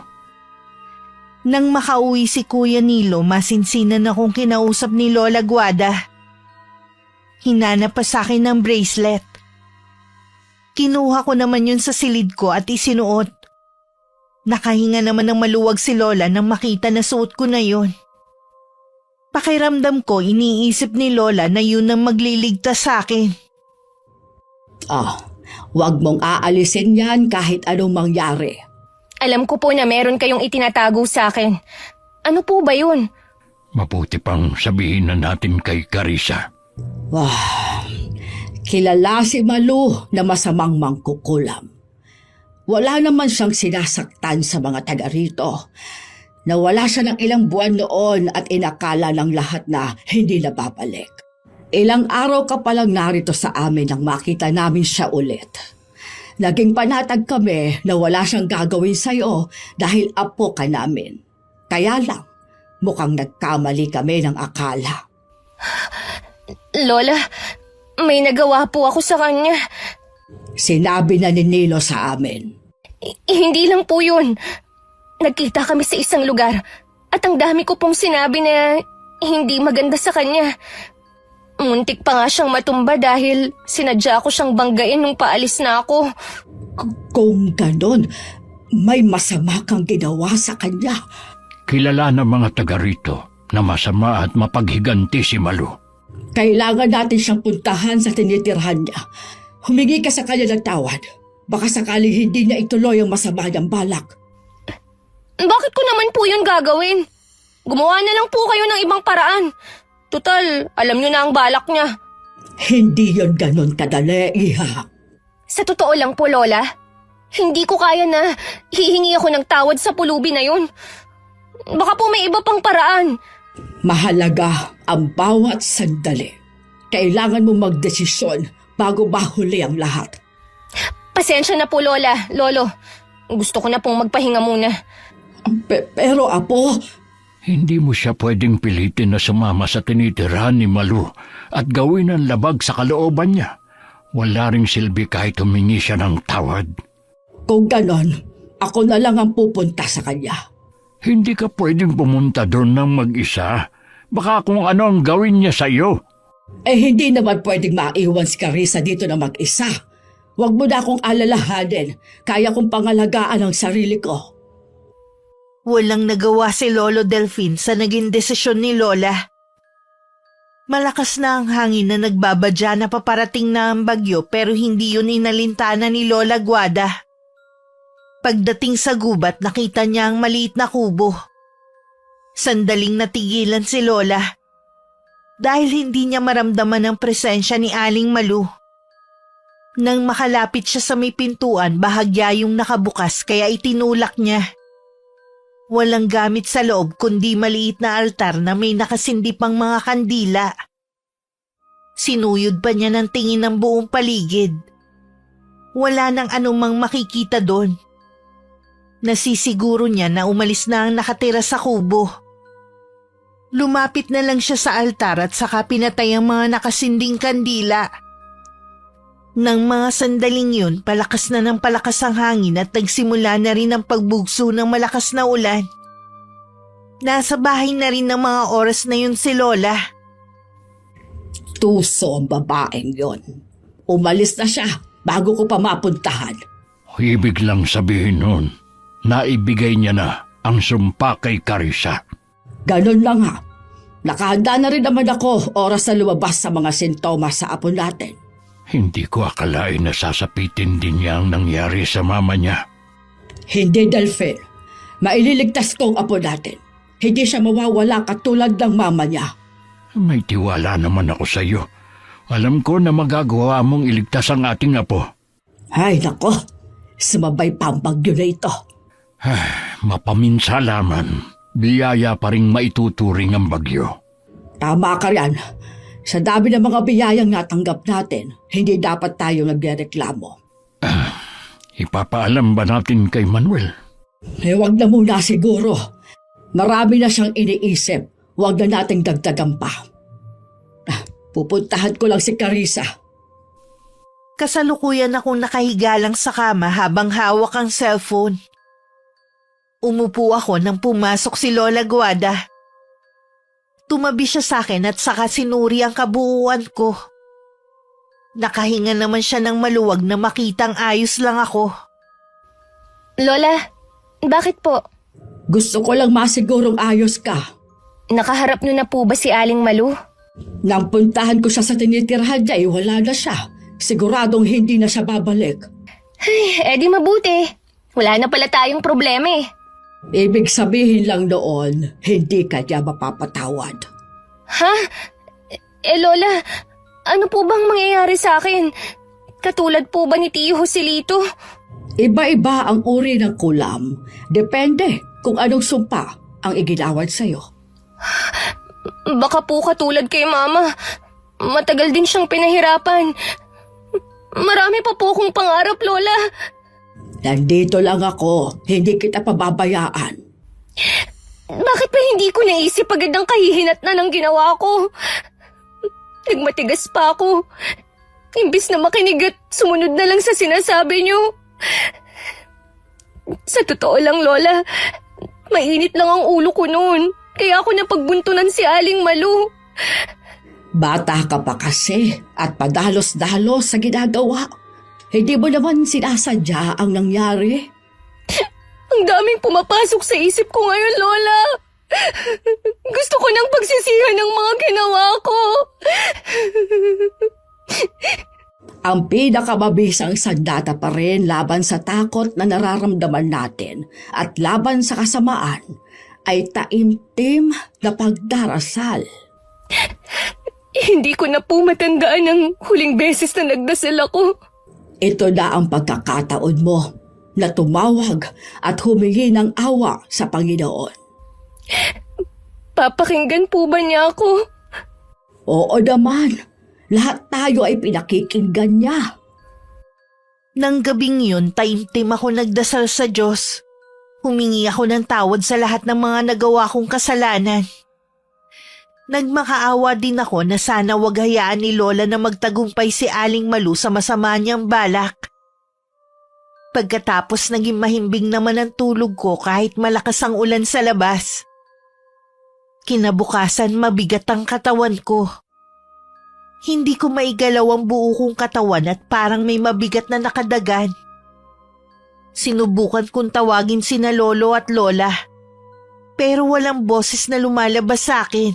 Nang makauwi si Kuya Nilo, masinsinan akong kinausap ni Lola Guada. Hinanap pa sa akin ng bracelet. Kinuha ko naman yun sa silid ko at isinuot. Nakahinga naman ng maluwag si Lola nang makita na suot ko na yun. Pakiramdam ko iniisip ni Lola na yun ang magliligtas sa akin. Huwag mong aalisin yan kahit anong mangyari. Alam ko po na meron kayong itinatago sa akin. Ano po ba yun? Mabuti pang sabihin na natin kay Carissa. Kilala si Malu na masamang mangkukulam. Wala naman siyang sinasaktan sa mga taga rito. Nawala siya ng ilang buwan noon at inakala ng lahat na hindi na babalik. Ilang araw ka palang narito sa amin nang makita namin siya ulit. Naging panatag kami na wala siyang gagawin sa'yo dahil apo ka namin. Kaya lang, mukhang nagkamali kami ng akala. Lola, may nagawa po ako sa kanya. Sinabi na ni Nilo sa amin. Hindi lang po yun. Nagkita kami sa isang lugar at ang dami ko pong sinabi na hindi maganda sa kanya. Muntik pa nga siyang matumba dahil sinadya ko siyang banggain nung paalis na ako. Kung ganon, may masama kang ginawa sa kanya. Kilala ng mga taga rito na masama at mapaghiganti si Malu. Kailangan natin siyang puntahan sa tinitirhan niya. Humingi ka sa kanya ng tawad. Baka sakaling hindi niya ituloy ang masama niyang balak. Bakit ko naman po yun gagawin? Gumawa na lang po kayo ng ibang paraan. Tutal, alam niyo na ang balak niya. Hindi yon ganon kadali, Iha. Sa totoo lang po, Lola, hindi ko kaya na hihingi ako ng tawad sa pulubi na yun. Baka po may iba pang paraan. Mahalaga ang bawat sandali. Kailangan mo magdesisyon bago mahuli ang lahat. Pasensya na po, Lola, Lolo. Gusto ko na pong magpahinga muna. Pero Apo, Hindi mo siya pwedeng pilitin na sumama sa tinitirhan ni Malu at gawin ang labag sa kalooban niya. Wala ring silbi kahit humingi siya ng tawad. kung ganon, ako na lang ang pupunta sa kanya. Hindi ka pwedeng pumunta doon ng mag-isa. Baka kung ano ang gawin niya sa iyo. Hindi naman pwedeng maiwan si Carissa dito na mag-isa. Huwag mo na akong alalahanin. Kaya kong pangalagaan ang sarili ko. Walang nagawa si Lolo Delfin sa naging desisyon ni Lola. Malakas na ang hangin na nagbabadya na paparating na ang bagyo pero hindi yun inalintana ni Lola Guada. Pagdating sa gubat, nakita niya ang maliit na kubo. Sandaling natigilan si Lola dahil hindi niya maramdaman ang presensya ni Aling Malu. Nang makalapit siya sa may pintuan, bahagya yung nakabukas kaya itinulak niya. Walang gamit sa loob kundi maliit na altar na may nakasindi pang mga kandila. Sinuyod pa niya ng tingin ng buong paligid. Wala nang anumang makikita doon. Nasisiguro niya na umalis na ang nakatira sa kubo. Lumapit na lang siya sa altar at saka pinatay ang mga nakasinding kandila. Nang mga sandaling yun, palakas na ng palakas ang hangin at nagsimula na rin ang pagbugso ng malakas na ulan. Nasa bahay na rin ng mga oras na yun si Lola. Tuso ang babaeng yon. Umalis na siya bago ko pa mapuntahan. Ibig lang sabihin nun, naibigay niya na ang sumpa kay Carissa. Ganon lang ha. Nakahanda na rin naman ako oras na lumabas sa mga sintomas sa apo natin. Hindi ko akalain na sasapitin din niya ang nangyari sa mama niya. Hindi, Delfin. Maililigtas ko ang apo natin. Hindi siya mawawala katulad ng mama niya. May tiwala naman ako sa iyo. Alam ko na magagawa mong iligtas ang ating apo. Ay, nako. Sumabay pa ang bagyo na ito. Mapaminsalaman, biyaya pa ring maituturing ang bagyo. Tama ka riyan. Sa dami ng mga biyayang natanggap natin, hindi dapat tayo nagreklamo. Ipapaalam ba natin kay Manuel? Wag na muna siguro. Marami na siyang iniisip. Wag na nating dagdagan pa. Pupuntahan ko lang si Carissa. Kasalukuyan akong nakahiga lang sa kama habang hawak ang cellphone. Umupo ako nang pumasok si Lola Guada. Tumabi siya sa akin at saka sinuri ang kabuuan ko. Nakahinga naman siya ng maluwag na makitang ayos lang ako. Lola, bakit po? Gusto ko lang masigurong ayos ka. Nakaharap niyo na po ba si Aling Malu? Nang puntahan ko siya sa tinitirhan niya, wala na siya. Siguradong hindi na siya babalik. Ay, edi mabuti. Wala na pala tayong problema eh. Ibig sabihin lang noon, hindi ka niya mapapatawad. Ha? Lola, ano po bang mangyayari sa akin? Katulad po ba ni Tio Joselito? Iba-iba ang uri ng kulam. Depende kung anong sumpa ang iginawad sa'yo. Baka po katulad kay Mama. Matagal din siyang pinahirapan. Marami pa po akong pangarap, Lola. Nandito lang ako, hindi kita pababayaan. Bakit pa hindi ko naisip agad ang kahihinatnan ng ginawa ko? Nagmatigas pa ako. Imbis na makinig at sumunod na lang sa sinasabi niyo. Sa totoo lang, Lola, mainit lang ang ulo ko noon. Kaya ako napagbuntunan si Aling Malu. Bata ka pa kasi at padalos-dalos sa ginagawa. Hindi mo naman sinasadya ang nangyari. Ang daming pumapasok sa isip ko ngayon, Lola. Gusto ko nang pagsisihan ng mga ginawa ko. Ang pinakamabisang sandata pa rin laban sa takot na nararamdaman natin at laban sa kasamaan ay taimtim na pagdarasal. Hindi ko na po matandaan ang huling beses na nagdasal ako. Ito na ang pagkakataon mo na tumawag at humingi ng awa sa Panginoon. Papakinggan po ba niya ako? Oo naman, lahat tayo ay pinakikinggan niya. Nang gabing yun, taimtim ako nagdasal sa Diyos. Humingi ako ng tawad sa lahat ng mga nagawa kong kasalanan. Nagmakaawa din ako na sana wag hayaan ni Lola na magtagumpay si Aling Malu sa masama niyang balak. Pagkatapos naging mahimbing naman ang tulog ko kahit malakas ang ulan sa labas. Kinabukasan mabigat ang katawan ko. Hindi ko maigalaw ang buo kong katawan at parang may mabigat na nakadagan. Sinubukan kong tawagin sina Lolo at Lola, Pero walang boses na lumalabas sa akin.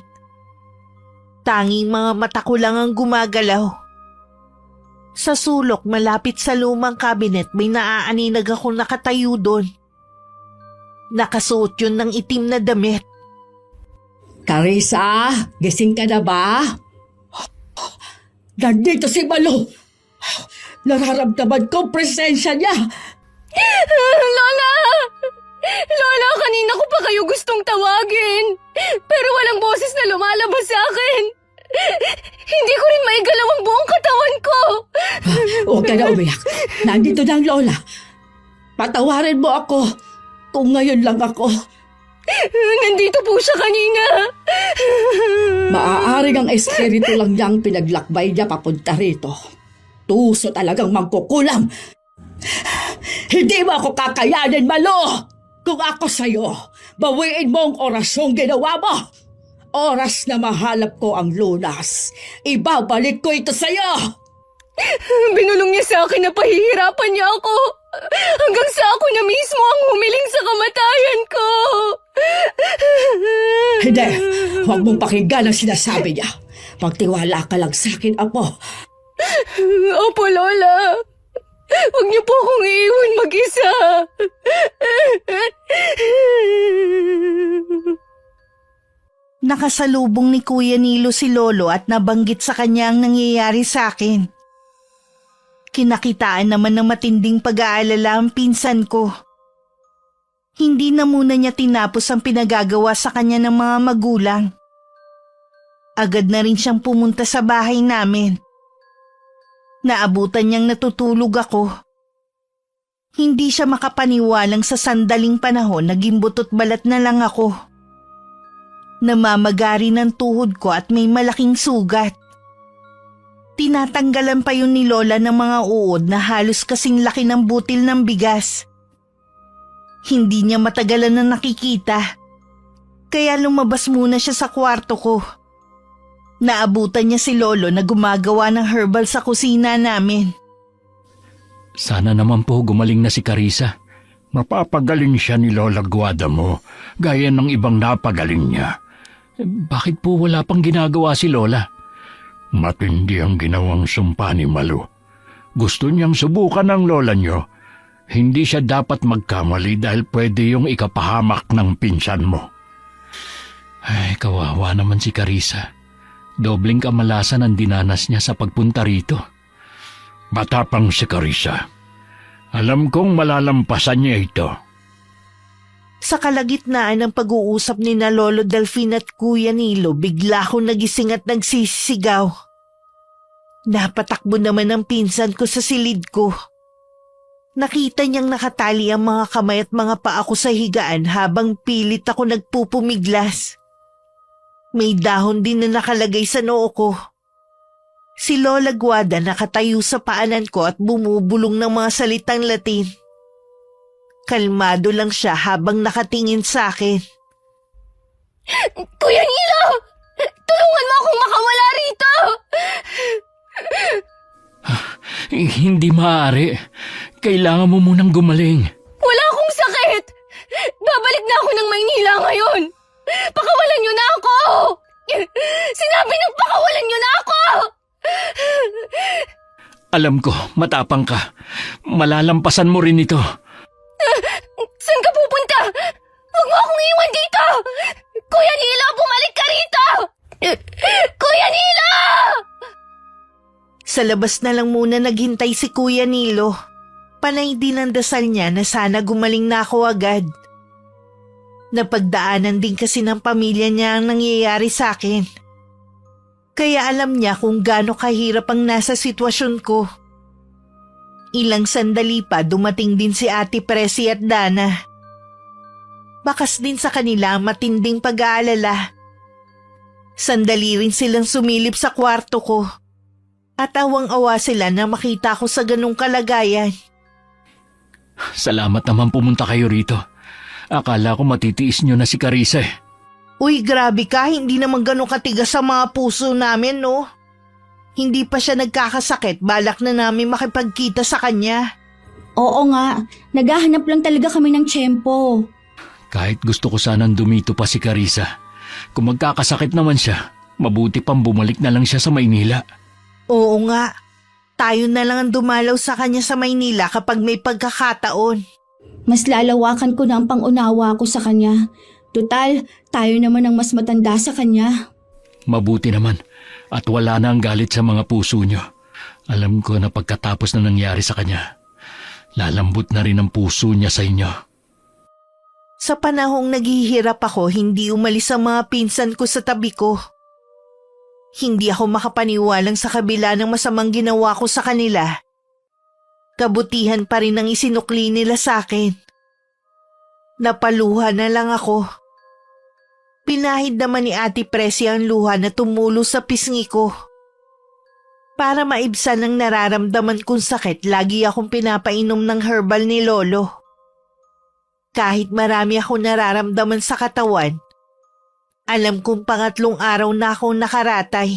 Tanging mga mata ko lang ang gumagalaw. Sa sulok malapit sa lumang kabinet may naaaninag akong nakatayo doon. Nakasuot yun ng itim na damit. Carissa, gising ka na ba? Nandito si Malo. Nararamdaman ko presensya niya. Lola! Lola, kanina ko pa kayo gustong tawagin. Pero walang boses na lumalabas sa akin. Hindi ko rin maigalaw ang buong katawan ko. Huwag ka na umiyak. Nandito na ang lola. Patawarin mo ako kung ngayon lang ako. Nandito po siya kanina. Maaaring ang espiritu lang niyang pinaglakbay niya papunta rito. Tuso talagang mangkukulam. Hindi mo ako kakayanin, Malo! Kung ako sa'yo, bawiin mo ang orasyong ginawa mo. Oras na mahalap ko ang lunas. Ibabalik ko ito sa'yo. Binulong niya sa akin na pahihirapan niya ako. Hanggang sa ako na mismo ang humiling sa kamatayan ko. Hindi, huwag mong pakinggan ang sinasabi niya. Magtiwala ka lang sa akin, Apo. Opo, Lola. Huwag niyo po akong iiwan mag-isa. Nakasalubong ni Kuya Nilo si Lolo at nabanggit sa kanya ang nangyayari sa akin. Kinakitaan naman ng matinding pag-aalala ang pinsan ko. Hindi na muna niya tinapos ang pinagagawa sa kanya ng mga magulang. Agad na rin siyang pumunta sa bahay namin. Naabutan niyang natutulog ako. Hindi siya makapaniwalang sa sandaling panahon naging butot balat na lang ako. Namamagari ng tuhod ko at may malaking sugat. Tinatanggalan pa yun ni Lola ng mga uod na halos kasing laki ng butil ng bigas. Hindi niya matagalan na nakikita. Kaya lumabas muna siya sa kwarto ko. Naabutan niya si Lolo na gumagawa ng herbal sa kusina namin. Sana naman po gumaling na si Carissa. Mapapagaling siya ni Lola Guadamo, gaya ng ibang napagaling niya. Bakit po wala pang ginagawa si Lola? Matindi ang ginawang sumpa ni Malu. Gusto niyang subukan ng lola niyo. Hindi siya dapat magkamali dahil pwede yung ikapahamak ng pinsan mo. Ay, kawawa naman si Carissa. Dobling kamalasan ang dinanas niya sa pagpunta rito. Matapang si Carissa. Alam kong malalampasan niya ito. Sa kalagitnaan ng pag-uusap ni na Lolo Delfin at Kuya Nilo, bigla akong nagising at nagsisigaw. Napatakbo naman ang pinsan ko sa silid ko. Nakita niyang nakatali ang mga kamay at mga paa ko sa higaan habang pilit ako nagpupumiglas. May dahon din na nakalagay sa noo ko. Si Lola Guada nakatayo sa paanan ko at bumubulong ng mga salitang Latin. Kalmado lang siya habang nakatingin sa akin. Kuya Nilo! Tulungan mo akong makawala rito! Hindi maaari. Kailangan mo munang gumaling. Wala akong sakit! Babalik na ako ng Maynila ngayon! Pakawalan niyo na ako! Sinabi ng pakawalan niyo na ako! Alam ko, matapang ka. Malalampasan mo rin ito. Saan ka pupunta? Huwag mo akong iwan dito! Kuya Nilo, bumalik ka rito! Kuya Nilo! Sa labas na lang muna naghintay si Kuya Nilo. Panay din ang dasal niya na sana gumaling na ako agad. Napagdaanan din kasi ng pamilya niya ang nangyayari sa akin. Kaya alam niya kung gaano kahirap ang nasa sitwasyon ko. Ilang sandali pa dumating din si Ate Presi at Dana. Bakas din sa kanila ang matinding pag-aalala. Sandali rin silang sumilip sa kwarto ko. At awang-awa sila na makita ko sa ganung kalagayan. Salamat naman pumunta kayo rito. Akala ko matitiis nyo na si Carissa eh. Uy, grabe ka, hindi naman ganun katigas sa mga puso namin, no? Hindi pa siya nagkakasakit, balak na namin makipagkita sa kanya. Oo nga, naghahanap lang talaga kami ng tiyempo. Kahit gusto ko sanang dumito pa si Carissa. Kung magkakasakit naman siya, mabuti pang bumalik na lang siya sa Maynila. Oo nga, tayo na lang ang dumalaw sa kanya sa Maynila kapag may pagkakataon. Mas lalawakan ko na ang pangunawa ko sa kanya. Tutal, tayo naman ang mas matanda sa kanya. Mabuti naman at wala na ang galit sa mga puso niyo. Alam ko na pagkatapos na nangyari sa kanya, lalambot na rin ang puso niya sa inyo. Sa panahong naghihirap ako, hindi umalis ang mga pinsan ko sa tabi ko. Hindi ako makapaniwalang sa kabila ng masamang ginawa ko sa kanila. Kabutihan pa rin ang isinukli nila sa akin. Napaluha na lang ako. Pinahid naman ni Ate Presi ang luha na tumulo sa pisngi ko. Para maibsan ang nararamdaman kong sakit, lagi akong pinapainom ng herbal ni Lolo. Kahit marami akong nararamdaman sa katawan, alam kong pangatlong araw na akong nakaratay.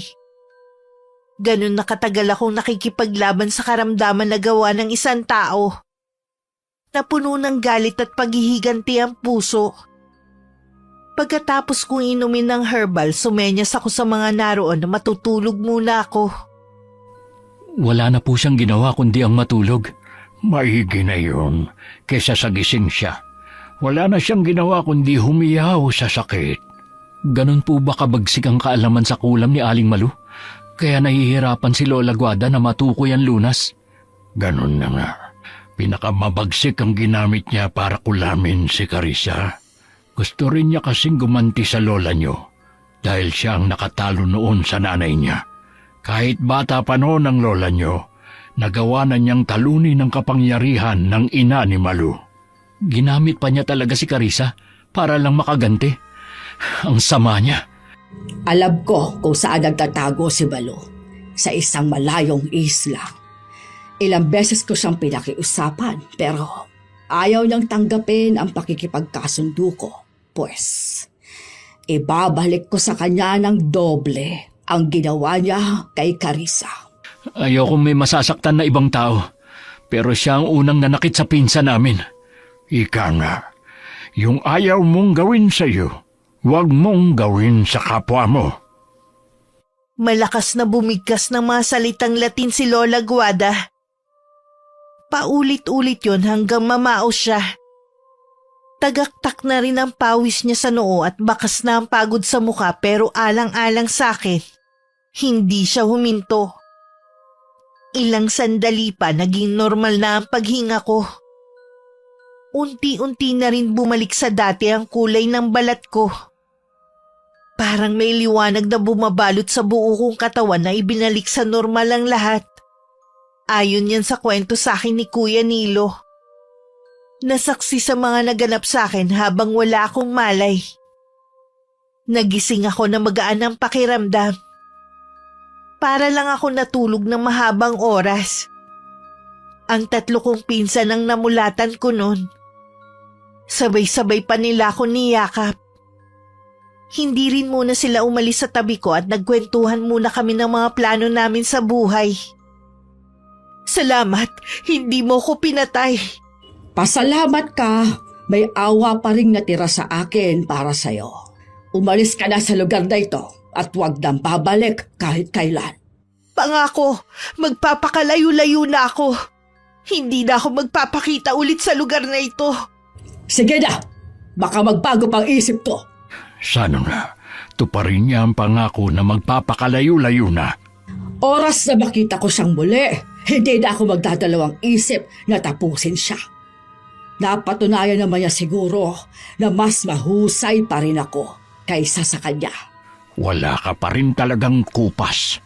Ganun na katagal akong nakikipaglaban sa karamdaman na gawa ng isang tao. Napuno ng galit at paghihiganti ang puso. Pagkatapos kong inumin ng herbal, sumenyas ako sa mga naroon na matutulog muna ako. Wala na po siyang ginawa kundi ang matulog. Maigi na yun, kesa sa gising siya. Wala na siyang ginawa kundi humiyaw sa sakit. Ganon po ba kabagsik ang kaalaman sa kulam ni Aling Malu? Kaya nahihirapan si Lola Guada na matukoy ang lunas? Ganon na nga. Pinakamabagsik ang ginamit niya para kulamin si Carissa. Gusto rin niya kasing gumanti sa lola niyo dahil siya ang nakatalo noon sa nanay niya. Kahit bata pa noon ang lola niyo, nagawa na niyang talunin ang kapangyarihan ng ina ni Malu. Ginamit pa niya talaga si Carissa para lang makaganti. Ang sama niya. Alam ko kung saan nagtatago si Malu. Sa isang malayong isla. Ilang beses ko siyang pinakiusapan pero ayaw niyang tanggapin ang pakikipagkasundo ko. Pues, ibabalik ko sa kanya ng doble ang ginawa niya kay Carissa. Ayokong may masasaktan na ibang tao. Pero siya ang unang nanakit sa pinsa namin. Ika nga, yung ayaw mong gawin sa'yo, huwag mong gawin sa kapwa mo. Malakas na bumigkas ng mga salitang Latin si Lola Guada. Paulit-ulit yon hanggang mamaos siya. Tagaktak na rin ang pawis niya sa noo at bakas na ang pagod sa muka pero alang-alang sa akin. Hindi siya huminto. Ilang sandali pa naging normal na ang paghinga ko. Unti-unti na rin bumalik sa dati ang kulay ng balat ko. Parang may liwanag na bumabalot sa buo kong katawan na ibinalik sa normal ang lahat. Ayon yan sa kwento sa akin ni Kuya Nilo. Nasaksi sa mga naganap sa akin habang wala akong malay. Nagising ako na magaan ang pakiramdam. Para lang ako natulog ng mahabang oras. Ang tatlo kong pinsan ang namulatan ko noon. Sabay-sabay pa nila ako niyakap. Hindi rin muna sila umalis sa tabi ko at nagkwentuhan muna kami ng mga plano namin sa buhay. Salamat, hindi mo ko pinatay. Pasalamat ka, may awa pa rin natira sa akin para sa'yo. Umalis ka na sa lugar na ito at huwag nang babalik kahit kailan. Pangako, magpapakalayo-layo na ako. Hindi na ako magpapakita ulit sa lugar na ito. Sige na, baka magbago pang isip ko. Sana nga, tuparin niya ang pangako na magpapakalayo-layo na. Oras na makita ko siyang muli, hindi na ako magdadalawang isip na tapusin siya. Napatunayan naman niya siguro na mas mahusay pa rin ako kaysa sa kanya. Wala ka pa rin talagang kupas.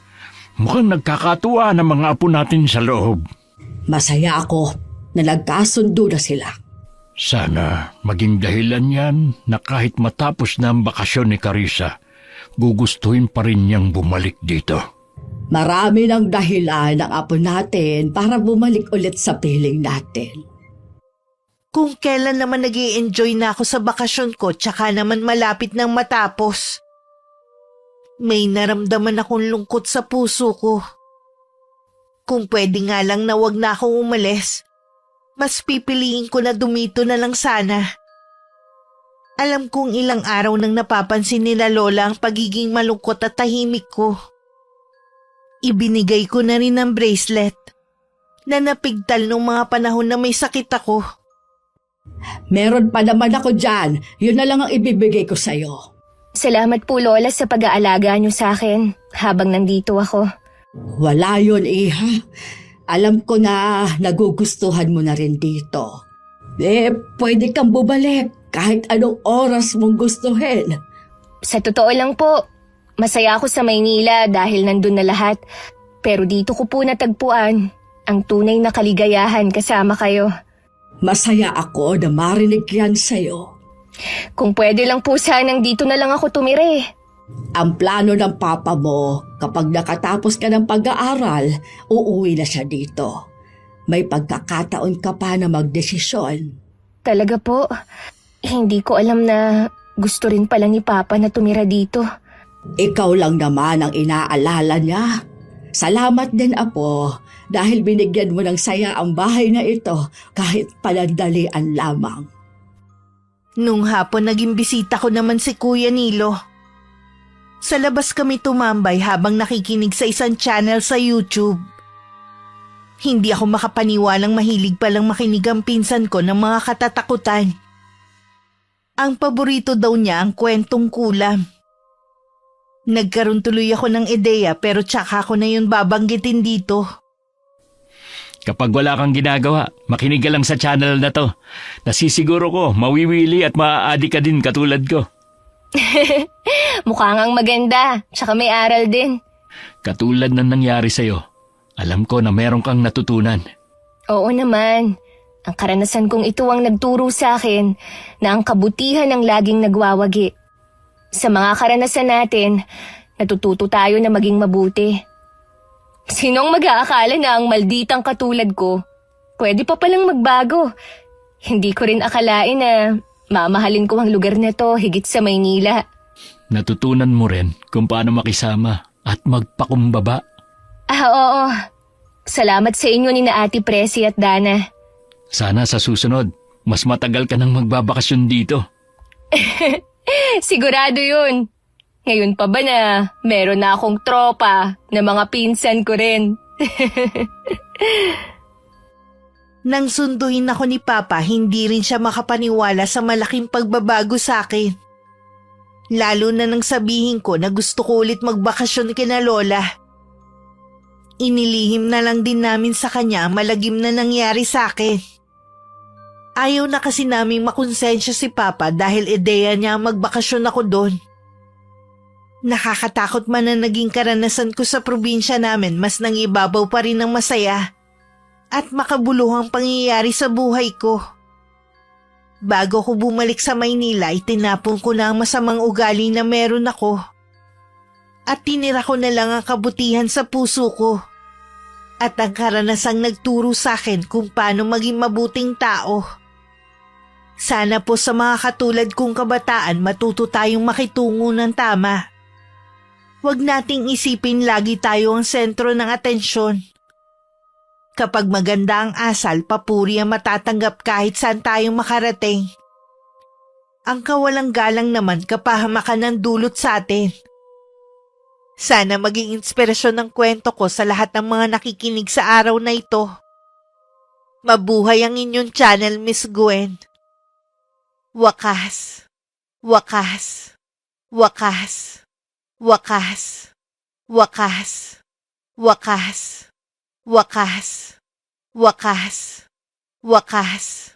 Mukhang nagkakatuwa ng mga apo natin sa loob. Masaya ako na nagkasundo na sila. Sana maging dahilan yan na kahit matapos na ang bakasyon ni Carissa, gugustuhin pa rin niyang bumalik dito. Marami ng dahilan ng apo natin para bumalik ulit sa piling natin. Kung kailan naman nag-i-enjoy na ako sa bakasyon ko tsaka naman malapit nang matapos. May naramdaman akong lungkot sa puso ko. Kung pwede nga lang na wag na akong umalis, mas pipiliin ko na dumito na lang sana. Alam kong ilang araw nang napapansin nila Lola ang pagiging malungkot at tahimik ko. Ibinigay ko na rin ang bracelet na napigtal nung mga panahon na may sakit ako. Meron pa naman ako dyan. Yun na lang ang ibibigay ko sa'yo. Salamat po Lola sa pag-aalaga niyo sa akin habang nandito ako. Wala yun, Iha. Alam ko na nagugustuhan mo na rin dito. Pwede kang bumalik kahit anong oras mong gustuhin. Sa totoo lang po, masaya ako sa Maynila dahil nandun na lahat. Pero dito ko po natagpuan ang tunay na kaligayahan kasama kayo. Masaya ako na marinig yan sa'yo. Kung pwede lang po sanang dito na lang ako tumira. Ang plano ng papa mo, kapag nakatapos ka ng pag-aaral, uuwi na siya dito. May pagkakataon ka pa na magdesisyon. Talaga po, hindi ko alam na gusto rin pala ni Papa na tumira dito. Ikaw lang naman ang inaalala niya. Salamat din, Apo, dahil binigyan mo ng saya ang bahay na ito kahit panandalian lamang. Nung hapon naging bisita ko naman si Kuya Nilo. Sa labas kami tumambay habang nakikinig sa isang channel sa YouTube. Hindi ako makapaniwalang mahilig palang makinig ang pinsan ko ng mga katatakutan. Ang paborito daw niya ang kwentong kulam. Nagkaroon tuloy ako ng ideya pero tsaka ko na yun babanggitin dito. Kapag wala kang ginagawa, makinig ka lang sa channel na to. Nasisiguro ko, mawiwili at maaadi ka din katulad ko. Mukha ngang maganda, tsaka may aral din. Katulad ng nangyari sa'yo, alam ko na meron kang natutunan. Oo naman. Ang karanasan kong ito ang nagturo sa akin na ang kabutihan ang laging nagwawagi. Sa mga karanasan natin, natututo tayo na maging mabuti. Sinong mag-aakala na ang malditang katulad ko, pwede pa palang magbago? Hindi ko rin akalain na mamahalin ko ang lugar na to higit sa Maynila. Natutunan mo rin kung paano makisama at magpakumbaba. Oo. Salamat sa inyo ni na Ate Presi at Dana. Sana sa susunod, mas matagal ka nang magbabakasyon dito. Sigurado yun. Ngayon pa ba na meron na akong tropa na mga pinsan ko rin? Nang sunduin ako ni Papa, hindi rin siya makapaniwala sa malaking pagbabago sa akin. Lalo na nang sabihin ko na gusto ko ulit magbakasyon kina Lola. Inilihim na lang din namin sa kanya ang malagim na nangyari sa akin. Ayaw na kasi naming makonsensya si Papa dahil ideya niya magbakasyon ako doon. Nakakatakot man na naging karanasan ko sa probinsya namin, mas nangibabaw pa rin ang masaya at makabuluhang pangyayari sa buhay ko. Bago ko bumalik sa Maynila, itinapon ko na ang masamang ugali na meron ako at tinira ko na lang ang kabutihan sa puso ko at ang karanasang nagturo sa akin kung paano maging mabuting tao. Sana po sa mga katulad kong kabataan matuto tayong makitungo ng tama. Huwag nating isipin lagi tayo ang sentro ng atensyon. Kapag maganda ang asal, papuri ang matatanggap kahit saan tayong makarating. Ang kawalang galang naman kapahamakan ng dulot sa atin. Sana maging inspirasyon ng kwento ko sa lahat ng mga nakikinig sa araw na ito. Mabuhay ang inyong channel, Miss Gwen. Wakas, wakas, wakas, wakas, wakas, wakas, wakas, wakas, wakas, wakas.